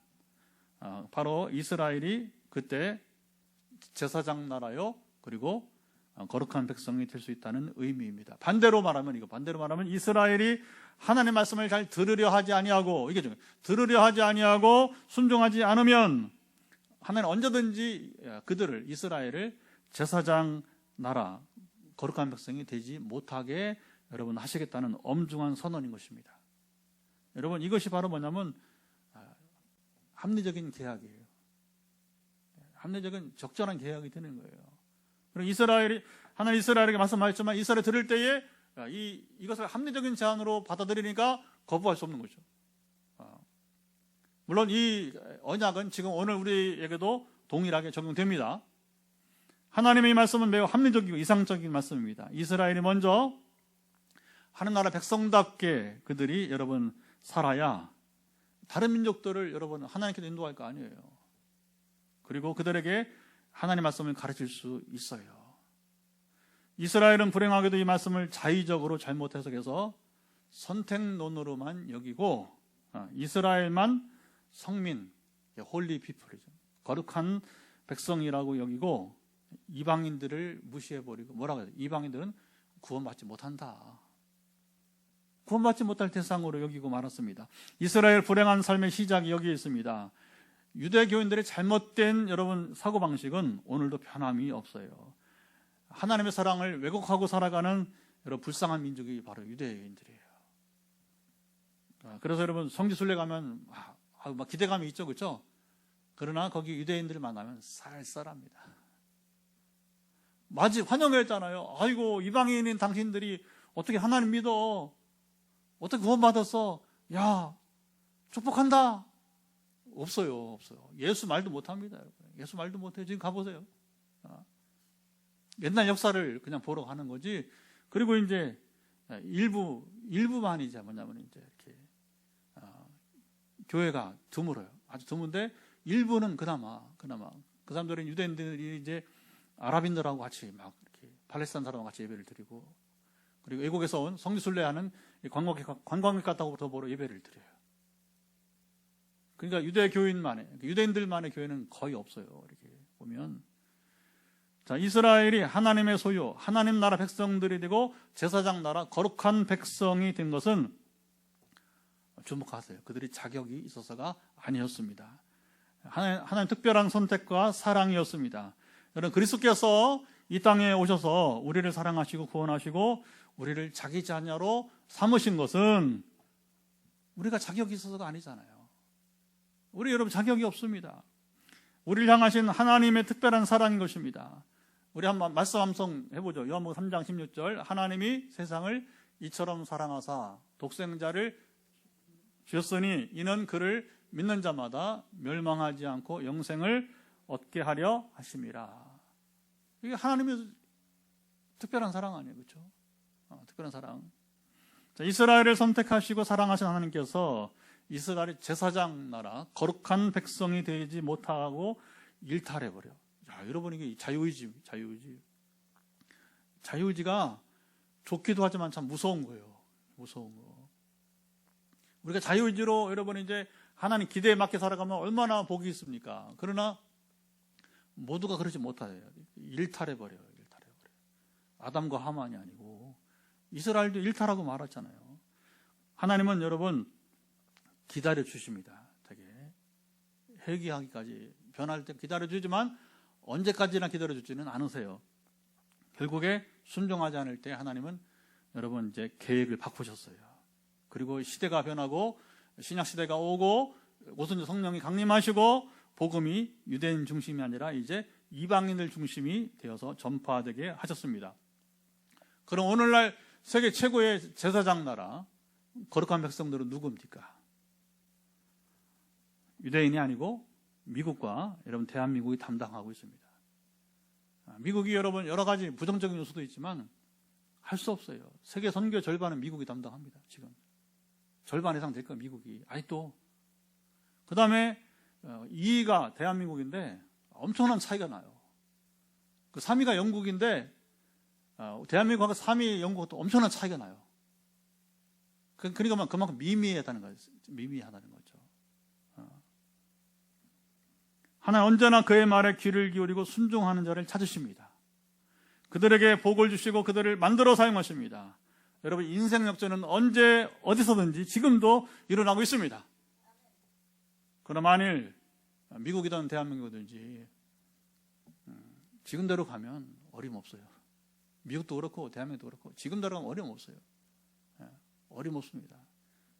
바로 이스라엘이 그때 제사장 나라요, 그리고 거룩한 백성이 될 수 있다는 의미입니다. 반대로 말하면 이스라엘이 하나님의 말씀을 잘 들으려 하지 아니하고, 이게 중요해요. 들으려 하지 아니하고 순종하지 않으면 하나님 언제든지 그들을, 이스라엘을 제사장 나라, 거룩한 백성이 되지 못하게 여러분 하시겠다는 엄중한 선언인 것입니다. 여러분, 이것이 바로 뭐냐면 합리적인 계약이에요. 합리적인 적절한 계약이 되는 거예요. 그리고 하나님 이스라엘에게 말씀하셨지만 이스라엘 들을 때에 이것을 합리적인 제안으로 받아들이니까 거부할 수 없는 거죠. 물론 이 언약은 지금 오늘 우리에게도 동일하게 적용됩니다. 하나님의 이 말씀은 매우 합리적이고 이상적인 말씀입니다. 이스라엘이 먼저 하나님 백성답게 그들이 여러분 살아야 다른 민족들을 여러분 하나님께로 인도할 거 아니에요. 그리고 그들에게 하나님 말씀을 가르칠 수 있어요. 이스라엘은 불행하게도 이 말씀을 자의적으로 잘못 해석해서 선택론으로만 여기고 이스라엘만 성민, 홀리 피플이죠. 거룩한 백성이라고 여기고 이방인들을 무시해버리고 뭐라고 해야 돼요? 이방인들은 구원받지 못한다. 구원받지 못할 대상으로 여기고 말았습니다. 이스라엘 불행한 삶의 시작이 여기에 있습니다. 유대교인들의 잘못된 여러분 사고방식은 오늘도 변함이 없어요. 하나님의 사랑을 왜곡하고 살아가는 여러분 불쌍한 민족이 바로 유대인들이에요. 그래서 여러분 성지순례 가면 막 기대감이 있죠, 그렇죠? 그러나 거기 유대인들을 만나면 쌀쌀합니다. 마치 환영했잖아요. 아이고 이방인인 당신들이 어떻게 하나님 믿어? 어떻게 구원받았어? 야, 축복한다. 없어요. 예수 말도 못합니다. 예수 말도 못해요. 지금 가보세요. 옛날 역사를 그냥 보러 가는 거지. 그리고 이제 일부만이죠. 뭐냐면 이제 이렇게 교회가 드물어요. 아주 드문데 일부는 그나마 그 사람들은 유대인들이 이제 아랍인들하고 같이 막 이렇게 팔레스타인 사람하고 같이 예배를 드리고, 그리고 외국에서 온 성지순례하는 관광객 같다고 더불어 예배를 드려요. 그러니까 유대인들만의 교회는 거의 없어요. 이렇게 보면, 자, 이스라엘이 하나님의 소유, 하나님 나라 백성들이 되고 제사장 나라 거룩한 백성이 된 것은 주목하세요. 그들이 자격이 있어서가 아니었습니다. 하나님 특별한 선택과 사랑이었습니다. 여러분, 그리스도께서 이 땅에 오셔서 우리를 사랑하시고 구원하시고 우리를 자기 자녀로 삼으신 것은 우리가 자격이 있어서가 아니잖아요. 우리 여러분 자격이 없습니다. 우리를 향하신 하나님의 특별한 사랑인 것입니다. 우리 한번 말씀 함성 해보죠. 요한복음 3장 16절, 하나님이 세상을 이처럼 사랑하사 독생자를 주셨으니 이는 그를 믿는 자마다 멸망하지 않고 영생을 얻게 하려 하심이라. 이게 하나님의 특별한 사랑 아니에요, 그렇죠? 특별한 사랑. 자, 이스라엘을 선택하시고 사랑하신 하나님께서 이스라엘이 제사장 나라 거룩한 백성이 되지 못하고 일탈해버려. 야, 여러분, 이게 자유의지가 좋기도 하지만 참 무서운 거예요. 무서운 거. 우리가 자유의지로 여러분 이제 하나님 기대에 맞게 살아가면 얼마나 복이 있습니까? 그러나 모두가 그러지 못해요. 일탈해버려요. 아담과 하만이 아니고 이스라엘도 일탈하고 말았잖아요. 하나님은 여러분 기다려 주십니다. 되게 회개하기까지 변할 때 기다려 주지만 언제까지나 기다려 주지는 않으세요. 결국에 순종하지 않을 때 하나님은 여러분 이제 계획을 바꾸셨어요. 그리고 시대가 변하고 신약 시대가 오고 오순절 성령이 강림하시고 복음이 유대인 중심이 아니라 이제 이방인들 중심이 되어서 전파되게 하셨습니다. 그럼 오늘날 세계 최고의 제사장 나라 거룩한 백성들은 누굽니까? 유대인이 아니고 미국과 여러분 대한민국이 담당하고 있습니다. 미국이 여러분 여러 가지 부정적인 요소도 있지만 할 수 없어요. 세계 선교 절반은 미국이 담당합니다. 지금 절반 이상 될 거예요. 미국이. 아직도. 그 다음에 2위가 대한민국인데 엄청난 차이가 나요. 그 3위가 영국인데 대한민국하고 3위 영국도 엄청난 차이가 나요. 그러니까 그만큼 미미하다는 거죠. 미미하다는 거죠. 하나님 언제나 그의 말에 귀를 기울이고 순종하는 자를 찾으십니다. 그들에게 복을 주시고 그들을 만들어 사용하십니다. 여러분, 인생 역전은 언제 어디서든지 지금도 일어나고 있습니다. 그러나 만일 미국이든 대한민국이든지 지금대로 가면 어림없어요. 미국도 그렇고 대한민국도 그렇고 지금대로 가면 어림없어요. 어림없습니다.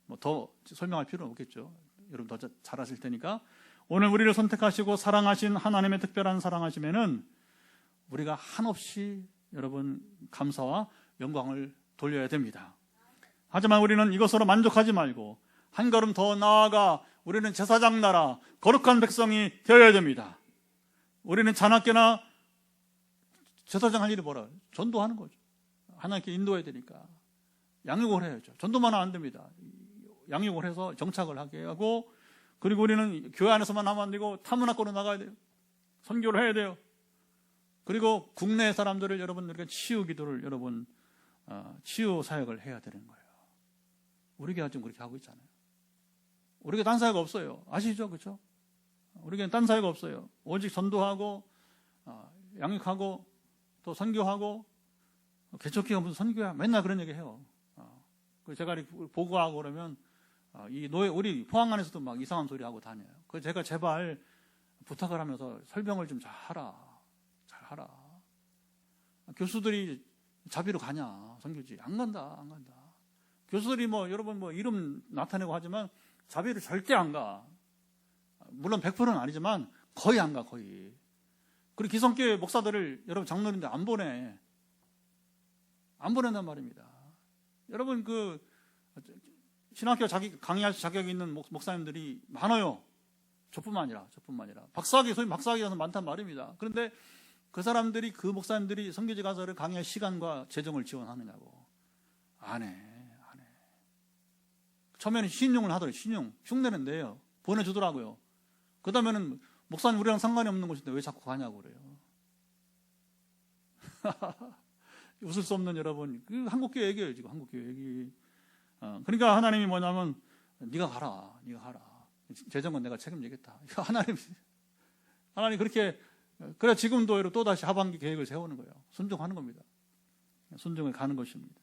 뭐 더 설명할 필요는 없겠죠. 여러분 더 잘 아실 테니까. 오늘 우리를 선택하시고 사랑하신 하나님의 특별한 사랑하심에는 우리가 한없이 여러분 감사와 영광을 돌려야 됩니다. 하지만 우리는 이것으로 만족하지 말고 한 걸음 더 나아가 우리는 제사장 나라, 거룩한 백성이 되어야 됩니다. 우리는 자나깨나 제사장 할 일이 뭐라? 전도하는 거죠. 하나님께 인도해야 되니까 양육을 해야죠. 전도만 하면 안 됩니다. 양육을 해서 정착을 하게 하고, 그리고 우리는 교회 안에서만 하면 안 되고 타문화권으로 나가야 돼요. 선교를 해야 돼요. 그리고 국내 사람들을 여러분 우리가 치유 기도를 여러분 치유 사역을 해야 되는 거예요. 우리 교회가 지금 그렇게 하고 있잖아요. 우리 교회 딴 사역 없어요. 아시죠? 그렇죠? 우리 교회는 딴 사역 없어요. 오직 전도하고 양육하고 또 선교하고, 개척기가 무슨 선교야? 맨날 그런 얘기 해요. 제가 보고하고 그러면 우리 포항 안에서도 막 이상한 소리 하고 다녀요. 그래서 제가 제발 부탁을 하면서 설명을 좀 잘하라. 교수들이 자비로 가냐 선교지? 안 간다. 교수들이 여러분 이름 나타내고 하지만 자비를 절대 안 가. 물론 100%는 아니지만 거의 안 가, 거의. 그리고 기성교회 목사들을 여러분 장로님들 안 보낸단 말입니다. 여러분 신학교 강의할 자격이 있는 목사님들이 많아요. 저뿐만 아니라 소위 박사학위라서 많단 말입니다. 그런데 그 사람들이, 그 목사님들이 선교지 가서 강의할 시간과 재정을 지원하느냐고. 안 해. 처음에는 신용을 하더라고요. 흉내는 내요. 보내주더라고요. 그 다음에는 목사님 우리랑 상관이 없는 곳인데 왜 자꾸 가냐고 그래요. 웃을 수 없는 여러분, 한국교회 얘기예요. 지금 한국교회 얘기. 그러니까 하나님이 뭐냐면 네가 가라. 재정은 내가 책임지겠다. 하나님 그렇게, 그래 지금도 또다시 하반기 계획을 세우는 거예요. 순종하는 겁니다. 순종에 가는 것입니다.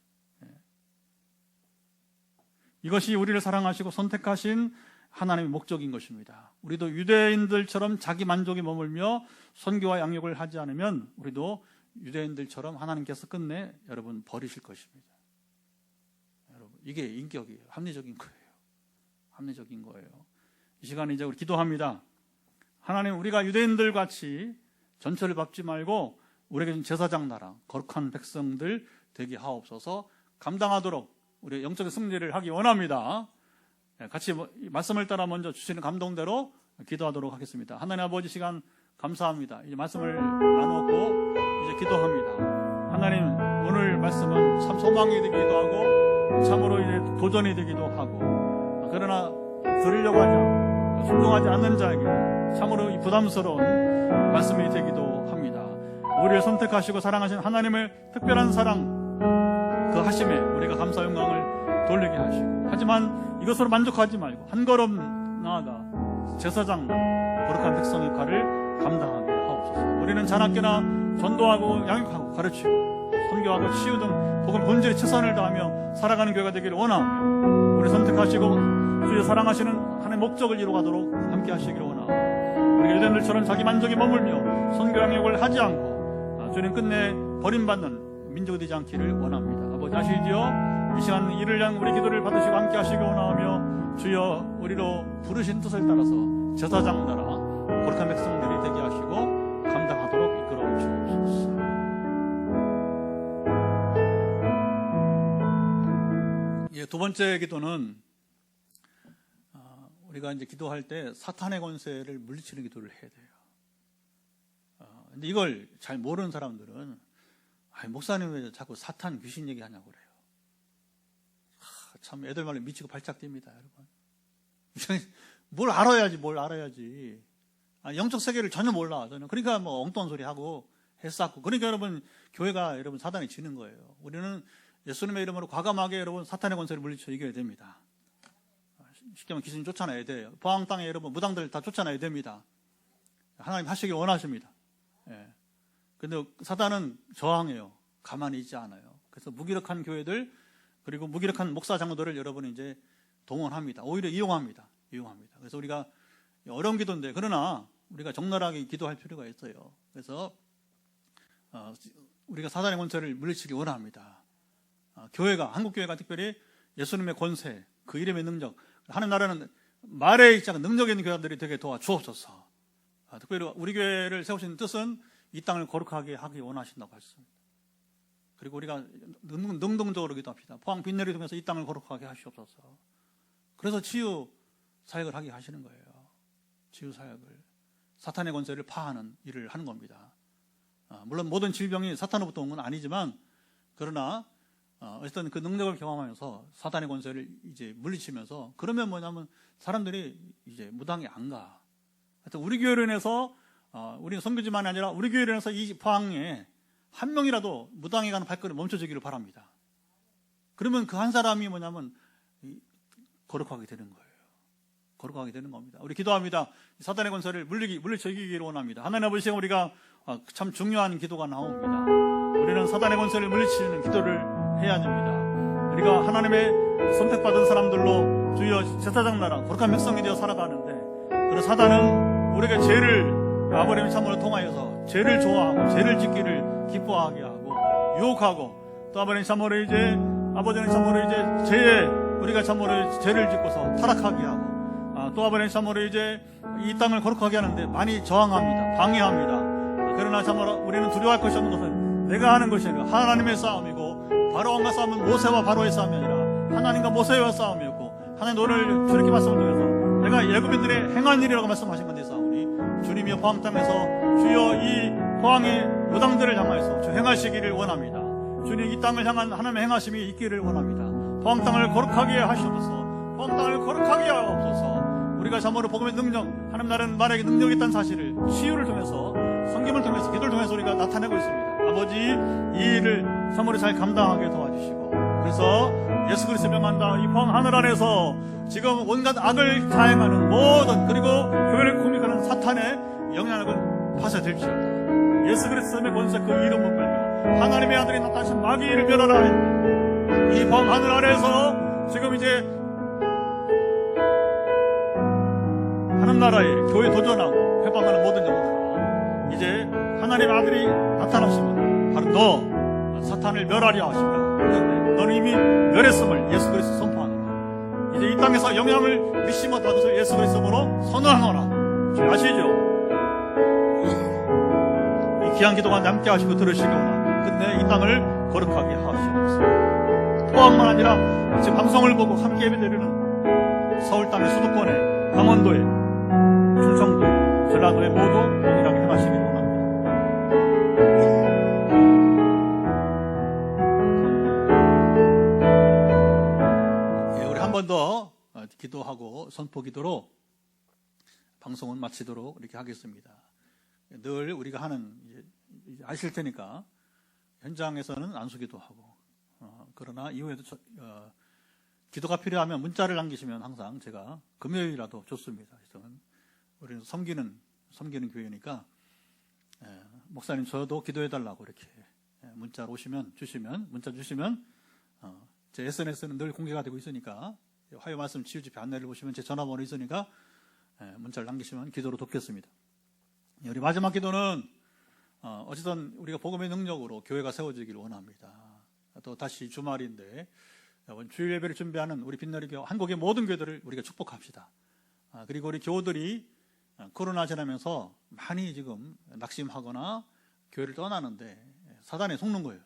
이것이 우리를 사랑하시고 선택하신 하나님의 목적인 것입니다. 우리도 유대인들처럼 자기 만족에 머물며 선교와 양육을 하지 않으면 우리도 유대인들처럼 하나님께서 끝내 여러분 버리실 것입니다. 여러분, 이게 인격이에요. 합리적인 거예요. 이 시간에 이제 우리 기도합니다. 하나님, 우리가 유대인들 같이 전철을 밟지 말고 우리에게 준 제사장 나라, 거룩한 백성들 되게 하옵소서. 감당하도록 우리 영적인 승리를 하기 원합니다. 같이 말씀을 따라 먼저 주시는 감동대로 기도하도록 하겠습니다. 하나님 아버지, 시간 감사합니다. 이제 말씀을 나누었고 이제 기도합니다. 하나님, 오늘 말씀은 참 소망이 되기도 하고 참으로 이제 도전이 되기도 하고, 그러나 들으려고 하지, 순종하지 않는 자에게 참으로 이 부담스러운 말씀이 되기도 합니다. 우리를 선택하시고 사랑하신 하나님의 특별한 사랑, 그 하심에 우리가 감사 영광을 돌리게 하시고, 하지만 이것으로 만족하지 말고 한 걸음 나아가 제사장, 거룩한 백성의 역할을 감당하게 하옵소서. 우리는 자나깨나 전도하고 양육하고 가르치고 선교하고 치유 등 복음 본질에 최선을 다하며 살아가는 교회가 되기를 원하며, 우리 선택하시고 주의 사랑하시는 하나님의 목적을 이루어가도록 함께 하시기를 원하고, 우리 유대인들처럼 자기 만족에 머물며 선교 양육을 하지 않고 주님 끝내 버림받는 민족이 되지 않기를 원합니다. 아버지 아시지요? 이 시간 이를 위한 우리 기도를 받으시고 함께 하시기 원하며, 주여 우리로 부르신 뜻을 따라서 제사장 나라, 거룩한 백성들이 되게 하시고 감당하도록 이끌어 주옵소서. 두 번째 기도는 우리가 이제 기도할 때 사탄의 권세를 물리치는 기도를 해야 돼요. 근데 이걸 잘 모르는 사람들은 목사님 왜 자꾸 사탄 귀신 얘기하냐고 그래요. 참 애들 말로 미치고 발작 뜁니다, 여러분. 뭘 알아야지. 영적 세계를 전혀 몰라, 저는. 그러니까 엉뚱한 소리 하고 했었고, 그러니까 여러분 교회가 여러분 사단이 지는 거예요. 우리는 예수님의 이름으로 과감하게 여러분 사탄의 권세를 물리쳐 이겨야 됩니다. 쉽게 말하면 귀신 쫓아내야 돼요. 포항 땅에 여러분 무당들 다 쫓아내야 됩니다. 하나님 하시길 원하십니다. 근데 사단은 저항해요. 가만히 있지 않아요. 그래서 무기력한 교회들 그리고 무기력한 목사 장로들을 여러분이 이제 동원합니다. 오히려 이용합니다. 그래서 우리가 어려운 기도인데 그러나 우리가 적나라하게 기도할 필요가 있어요. 그래서 우리가 사단의 권세를 물리치기 원합니다. 교회가 한국 교회가 특별히 예수님의 권세, 그 이름의 능력, 하는 나라는 말에 있지 않은 능력 있는 교회들이 되게 도와주옵소서. 특별히 우리 교회를 세우신 뜻은 이 땅을 거룩하게 하기 원하신다고 했습니다. 그리고 우리가 능동적으로 기도합시다. 포항 빈내를 통해서 이 땅을 거룩하게 하시옵소서. 그래서 치유 사역을 하게 하시는 거예요. 치유 사역을. 사탄의 권세를 파하는 일을 하는 겁니다. 물론 모든 질병이 사탄으로부터 온 건 아니지만 그러나 어쨌든 그 능력을 경험하면서 사탄의 권세를 이제 물리치면서 그러면 뭐냐면 사람들이 이제 무당에 안 가. 하여튼 우리 교회로 인해서 우리는 선교지만이 아니라 우리 교회로 인해서 이 포항에 한 명이라도 무당에 가는 발걸음이 멈춰지기를 바랍니다. 그러면 그 한 사람이 뭐냐면 거룩하게 되는 거예요. 거룩하게 되는 겁니다. 우리 기도합니다. 사단의 권세를 물리쳐 이기기를 원합니다. 하나님 아버지, 우리가 참 중요한 기도가 나옵니다. 우리는 사단의 권세를 물리치는 기도를 해야 됩니다. 우리가 하나님의 선택받은 사람들로 주여 제사장 나라 거룩한 백성이 되어 살아가는데 그런 사단은 우리에게 죄를 아버님의 참으로 통하여서 죄를 좋아하고 죄를 짓기를 기뻐하게 하고 유혹하고 또 아버님 참으로 이제 아버지는 참으로 이제 죄에 우리가 참으로 죄를 짓고서 타락하게 하고 또 아버님 참으로 이제 이 땅을 거룩하게 하는데 많이 저항합니다. 방해합니다. 그러나 참으로 우리는 두려워할 것이 없는 것은 내가 하는 것이 아니라 하나님의 싸움이고 바로왕과 싸움은 모세와 바로의 싸움이 아니라 하나님과 모세와 싸움이었고 하나님 오늘 주님께 말씀을 통해서 내가 예굽인들의 행한 일이라고 말씀하신 건데 사오니 주님이 포항 땅에서 주여 이 포항의 무당들을 향하여서 주 행하시기를 원합니다. 주님 이 땅을 향한 하나님의 행하심이 있기를 원합니다. 포항 땅을 거룩하게 하시옵소서. 포항 땅을 거룩하게 하옵소서. 우리가 참으로 복음의 능력, 하나님 나라는 말에게 능력이 있다는 사실을 치유를 통해서 성경을 통해서 기도를 통해서 우리가 나타내고 있습니다. 아버지 이 일을 참으로 잘 감당하게 도와주시고 그래서 예수 그리스도 명한다. 이 포항 하늘 안에서 지금 온갖 악을 자행하는 모든 그리고 교회를 공격하는 사탄의 영향력을 파쇄될지어다. 예수 그리스도의 권세 그 이름을 빨며 하나님의 아들이 나타나신 마귀를 멸하라. 이 포항 하늘 안에서 지금 이제 하나님 나라에 교회 도전하고 회방하는 모든 영혼들아 이제 하나님의 아들이 나타났습니다. 바로 너 사탄을 멸하려 하십니다. 그런데 너는 이미 멸했음을 예수 그리스도 선포하노라. 이제 이 땅에서 영향을 미심어 받아서 예수 그리스도로 선언하노라. 아시죠? 이 귀한 기도가 함께 하시고 들으시거나 끝내 이 땅을 거룩하게 하시옵소서. 포항만 아니라 지금 방송을 보고 함께 예배드리는 서울 땅의 수도권에 강원도에 충청도, 전라도에 모두 동일하게 행하시기를 원합니다. 우리 한 번 더 기도하고 선포 기도로 방송은 마치도록 이렇게 하겠습니다. 늘 우리가 하는 이제 아실 테니까 현장에서는 안수기도 하고 그러나 이후에도 기도가 필요하면 문자를 남기시면 항상 제가 금요일이라도 좋습니다. 우리는 섬기는 교회니까 목사님 저도 기도해달라고 이렇게 문자 주시면 제 SNS는 늘 공개가 되고 있으니까 화요 말씀 치유 집회 안내를 보시면 제 전화번호 있으니까 문자를 남기시면 기도로 돕겠습니다. 우리 마지막 기도는 어쨌든 우리가 복음의 능력으로 교회가 세워지기를 원합니다. 또 다시 주말인데 주일 예배를 준비하는 우리 빛나리 교회 한국의 모든 교회들을 우리가 축복합시다. 그리고 우리 교우들이 코로나 지나면서 많이 지금 낙심하거나 교회를 떠나는데 사단에 속는 거예요.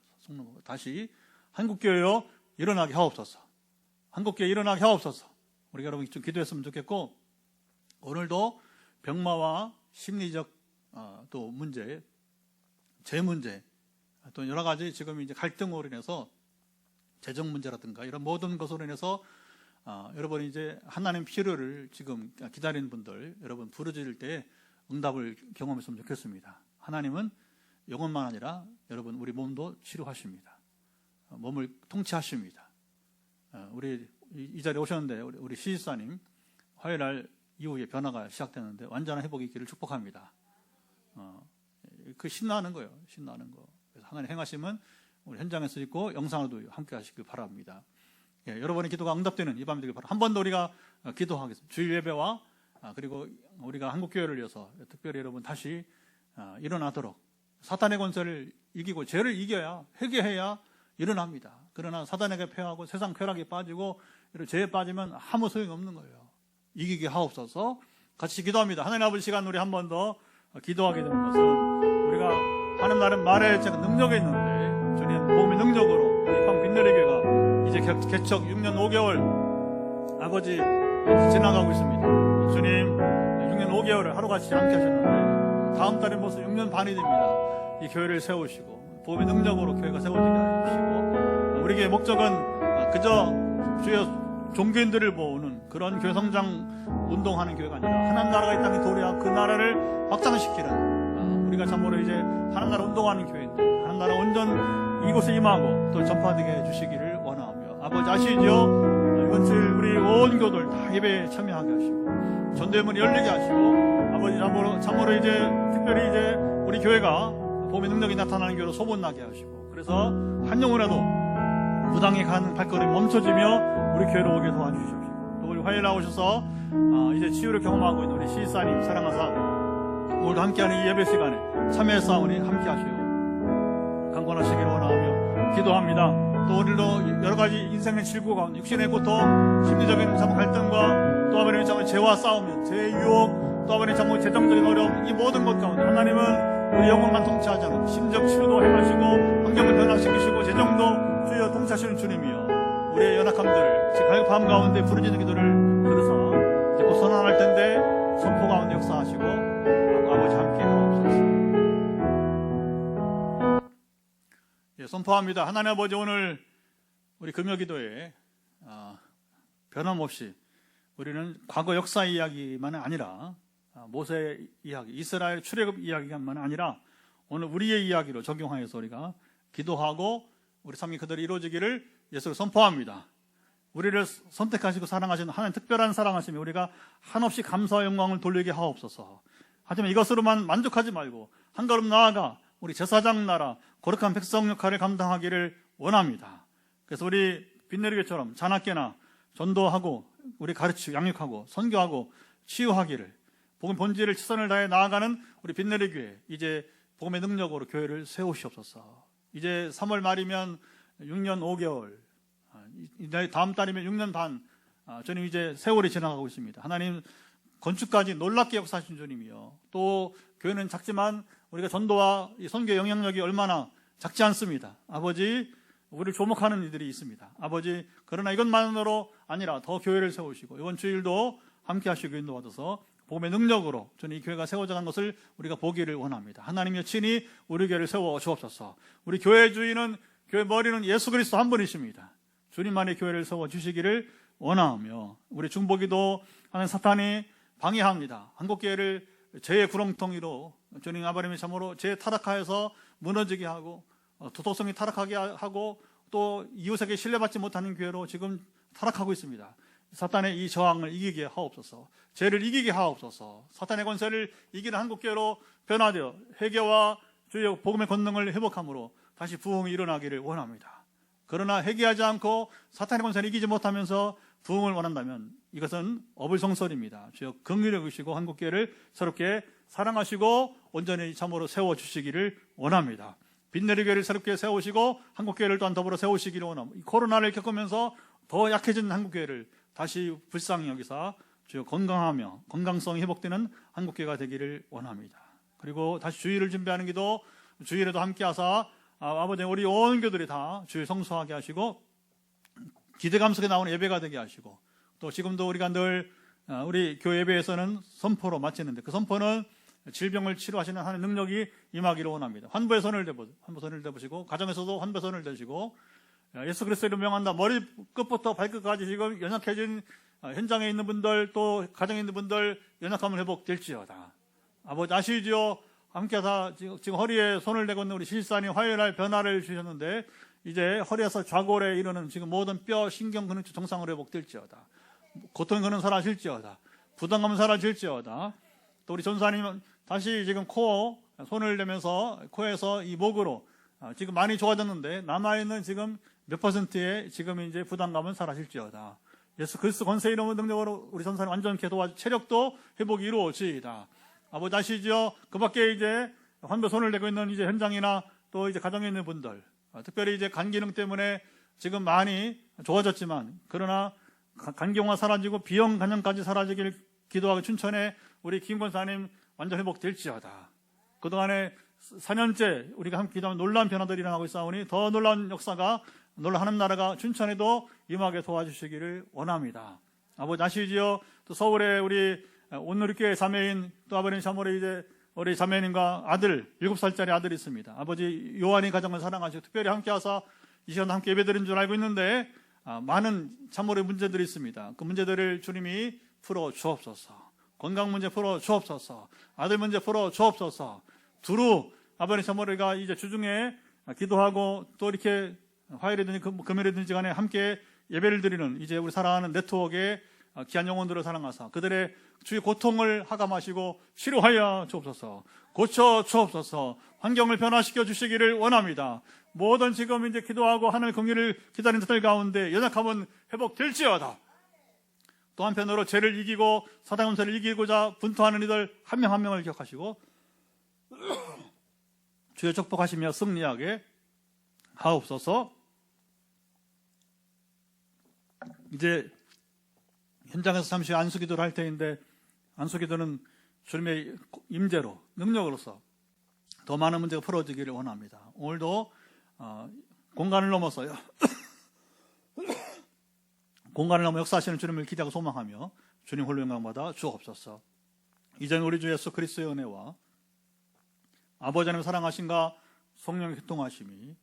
다시 한국교회요 일어나게 하옵소서. 한국교회 일어나게 하옵소서. 우리가 여러분 좀 기도했으면 좋겠고 오늘도 병마와 심리적 또 문제, 재 문제 또 여러 가지 지금 이제 갈등으로 인해서 재정 문제라든가 이런 모든 것으로 인해서 여러분이 이제 하나님 필요를 지금 기다리는 분들 여러분 부르짖을 때 응답을 경험했으면 좋겠습니다. 하나님은 영혼만 아니라 여러분 우리 몸도 치료하십니다. 몸을 통치하십니다. 우리 이 자리에 오셨는데 우리 시집사님 화요일 날 이후에 변화가 시작되는데 완전한 회복이 있기를 축복합니다. 그 신나는 거예요. 신나는 거. 그래서 하나님 행하시면 우리 현장에서 있고 영상으로도 함께 하시길 바랍니다. 예, 여러분의 기도가 응답되는 이 밤이 되길 바랍니다. 한 번 더 우리가 기도하겠습니다. 주일 예배와 그리고 우리가 한국교회를 위해서 특별히 여러분 다시 일어나도록 사탄의 권세를 이기고 죄를 이겨야 회개해야 일어납니다. 그러나 사단에게 패하고 세상 쾌락에 빠지고 이런 죄에 빠지면 아무 소용이 없는 거예요. 이기게 하옵소서. 같이 기도합니다. 하나님 아버지, 시간 우리 한 번 더 기도하게 되는 것은 우리가 하는 날은 말의 능력이 있는데 주님 복음의 능력으로 이 밤 빛내리 교회가 이제 개척 6년 5개월 아버지 지나가고 있습니다. 주님 6년 5개월을 하루같이 함께 하셨는데 다음 달에 벌써 6년 반이 됩니다. 이 교회를 세우시고 복음의 능력으로 교회가 세워지게 하십시오. 우리의 목적은 그저 주의 종교인들을 모으는 그런 교회 성장 운동하는 교회가 아니라 하나님 나라가 이 땅에 도래하 그 나라를 확장시키는 우리가 참으로 이제 하나님 나라 운동하는 교회인데 하나님 나라 온전 이곳에 임하고 또 전파되게 해주시기를 원하며 아버지 아시죠? 이번 주일 우리 온 교들 다 예배에 참여하게 하시고 전도문이 열리게 하시고 아버지 참으로 이제 특별히 이제 우리 교회가 복음의 능력이 나타나는 교회로 소문나게 하시고 그래서 한 영혼이라도 무당에 가는 발걸음이 멈춰지며 우리 교회로 오게 도와주십시오. 또 우리 화요일 나오셔서 이제 치유를 경험하고 있는 우리 시사님 사랑하사 오늘도 함께하는 이 예배 시간에 참여했사오니 함께하시오. 강권하시기를 원하며 기도합니다. 또 오늘도 여러 가지 인생의 질고 가운데 육신의 고통, 심리적인 갈등과 또 아버님 참 죄와 싸우며 죄의 유혹, 또 아버님 참 재정적인 어려움 이 모든 것 가운데 하나님은 우리 영혼만 통치하지 않고 심적 치유도 행하시고 환경을 변화시키시고 재정도 주여 통치하시는 주님이여 우리의 연약함들 지금 밤 가운데 부르짖는 기도를 들으사 이제 곧 선언할 텐데 선포 가운데 역사하시고 아버지 함께 하옵소서. 예, 선포합니다. 하나님 아버지 오늘 우리 금요기도에 변함없이 우리는 과거 역사 이야기만은 아니라 모세 이야기, 이스라엘 출애굽 이야기만 아니라 오늘 우리의 이야기로 적용하여서 우리가 기도하고 우리 삶이 그대로 이루어지기를 예수로 선포합니다. 우리를 선택하시고 사랑하시는 하나님 특별한 사랑하심이 우리가 한없이 감사와 영광을 돌리게 하옵소서. 하지만 이것으로만 만족하지 말고 한 걸음 나아가 우리 제사장 나라 거룩한 백성 역할을 감당하기를 원합니다. 그래서 우리 빛내리교처럼 자나깨나 전도하고 우리 가르치고 양육하고 선교하고 치유하기를 복음 본질을 최선을 다해 나아가는 우리 빛내리교회 이제 복음의 능력으로 교회를 세우시옵소서. 이제 3월 말이면 6년 5개월 다음 달이면 6년 반 저는 이제 세월이 지나가고 있습니다. 하나님 건축까지 놀랍게 역사하신 주님이요 또 교회는 작지만 우리가 전도와 선교의 영향력이 얼마나 작지 않습니다. 아버지 우리를 조목하는 이들이 있습니다. 아버지 그러나 이것만으로 아니라 더 교회를 세우시고 이번 주일도 함께 하시고 인도받아서 복음의 능력으로 저는 이 교회가 세워져간 것을 우리가 보기를 원합니다. 하나님의 친히 우리 교회를 세워 주옵소서. 우리 교회 주인은 교회 머리는 예수 그리스도 한 분이십니다. 주님만의 교회를 세워 주시기를 원하며 우리 중보기도 하는 사탄이 방해합니다. 한국교회를 죄의 구렁텅이로 주님 아버님이 참으로 죄 타락하여서 무너지게 하고 도덕성이 타락하게 하고 또 이웃에게 신뢰받지 못하는 교회로 지금 타락하고 있습니다. 사탄의 이 저항을 이기게 하옵소서. 죄를 이기게 하옵소서. 사탄의 권세를 이기는 한국교회로 변화되어 회개와 주의 복음의 권능을 회복함으로 다시 부흥이 일어나기를 원합니다. 그러나 회개하지 않고 사탄의 권세를 이기지 못하면서 부흥을 원한다면 이것은 어불성설입니다. 주여 긍휼히 여기시고 한국교회를 새롭게 사랑하시고 온전히 참으로 세워주시기를 원합니다. 빛내리 교회를 새롭게 세우시고 한국교회를 또한 더불어 세우시기를 원합니다. 코로나를 겪으면서 더 약해진 한국교회를 다시 불쌍히 여기사 주여 건강하며 건강성이 회복되는 한국교회가 되기를 원합니다. 그리고 다시 주일을 준비하는 기도 주일에도 함께하사 아버지 우리 온 교들이 다 주일 성수하게 하시고 기대감 속에 나오는 예배가 되게 하시고 또 지금도 우리가 늘 우리 교회 예배에서는 선포로 마치는데 그 선포는 질병을 치료하시는 하나님 능력이 임하기를 원합니다. 환부의 손을 대보시고 가정에서도 환부의 손을 대시고 예수 그리스도를 명한다. 머리끝부터 발끝까지 지금 연약해진 현장에 있는 분들 또 가정에 있는 분들 연약함을 회복될지어다. 아버지 아시지요? 함께하사 지금 허리에 손을 대고 있는 우리 실산이 화요일날 변화를 주셨는데 이제 허리에서 좌골에 이르는 지금 모든 뼈, 신경, 근육주 정상으로 회복될지어다. 고통 근은 사라질지어다. 부담감은 사라질지어다. 또 우리 전사님 다시 지금 코어 손을 대면서 코에서 이 목으로 지금 많이 좋아졌는데 남아있는 지금 몇 %의 지금 이제 부담감은 사라질지어다. 예수 그리스도 권세 이름의 능력으로 우리 전사님 완전케 도와 체력도 회복이 이루어지이다. 아버지 아시죠? 그 밖에 이제 환부 손을 대고 있는 이제 현장이나 또 이제 가정에 있는 분들, 특별히 이제 간 기능 때문에 지금 많이 좋아졌지만 그러나 간경화 사라지고 비형 간염까지 사라지길 기도하고 춘천에 우리 김 권사님 완전 회복될지어다. 그동안에 4년째 우리가 함께 기도하면 놀라운 변화들이 일어나고 있사오니 더 놀라운 역사가 하나님 나라가 춘천에도 임하게 도와주시기를 원합니다. 아버지 아시지요? 또 서울에 우리 온누리교회 자매인 또 아버님 샤모레 이제 우리 자매님과 아들 7살짜리 아들이 있습니다. 아버지 요한이 가정을 사랑하시고 특별히 함께 와서 이 시간 함께 예배드린 줄 알고 있는데 많은 참모의 문제들이 있습니다. 그 문제들을 주님이 풀어 주옵소서. 건강 문제 풀어 주옵소서. 아들 문제 풀어 주옵소서. 두루 아버님 참모리가 이제 주중에 기도하고 또 이렇게 화요일이든지 금요일이든지 간에 함께 예배를 드리는 이제 우리 사랑하는 네트워크의 귀한 영혼들을 사랑하사 그들의 주의 고통을 하감하시고 치료하여 주옵소서. 고쳐 주옵소서. 환경을 변화시켜 주시기를 원합니다. 모든 지금 이제 기도하고 하늘 긍휼을 기다리는 자들 가운데 연약함은 회복될지어다. 또 한편으로 죄를 이기고 사단 권세를 이기고자 분투하는 이들 한 명 한 명을 기억하시고 주의 축복하시며 승리하게 하옵소서. 이제 현장에서 잠시 안수기도를 할 때인데 안수기도는 주님의 임재로 능력으로서 더 많은 문제가 풀어지기를 원합니다. 오늘도 공간을 넘어서요 공간을 넘어 역사하시는 주님을 기대하고 소망하며 주님 홀로 영광받아 주옵소서. 이전 우리 주 예수 그리스도의 은혜와 아버지 하나님 사랑하심과 성령의 교통하심이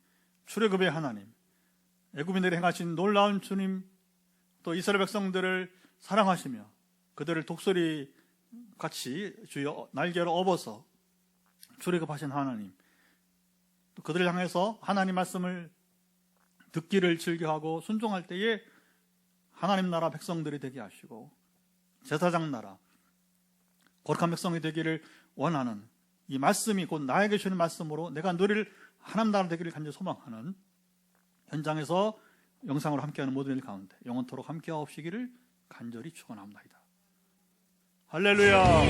출애굽의 하나님 애굽인들이 행하신 놀라운 주님 또 이스라엘 백성들을 사랑하시며 그들을 독수리 같이 주의 날개로 업어서 출애굽하신 하나님 또 그들을 향해서 하나님 말씀을 듣기를 즐겨하고 순종할 때에 하나님 나라 백성들이 되게 하시고 제사장 나라 거룩한 백성이 되기를 원하는 이 말씀이 곧 나에게 주는 말씀으로 내가 누릴 하나님 나라 되기를 간절히 소망하는 현장에서 영상으로 함께하는 모든 일 가운데 영원토록 함께하옵시기를 간절히 축원합니다. 할렐루야.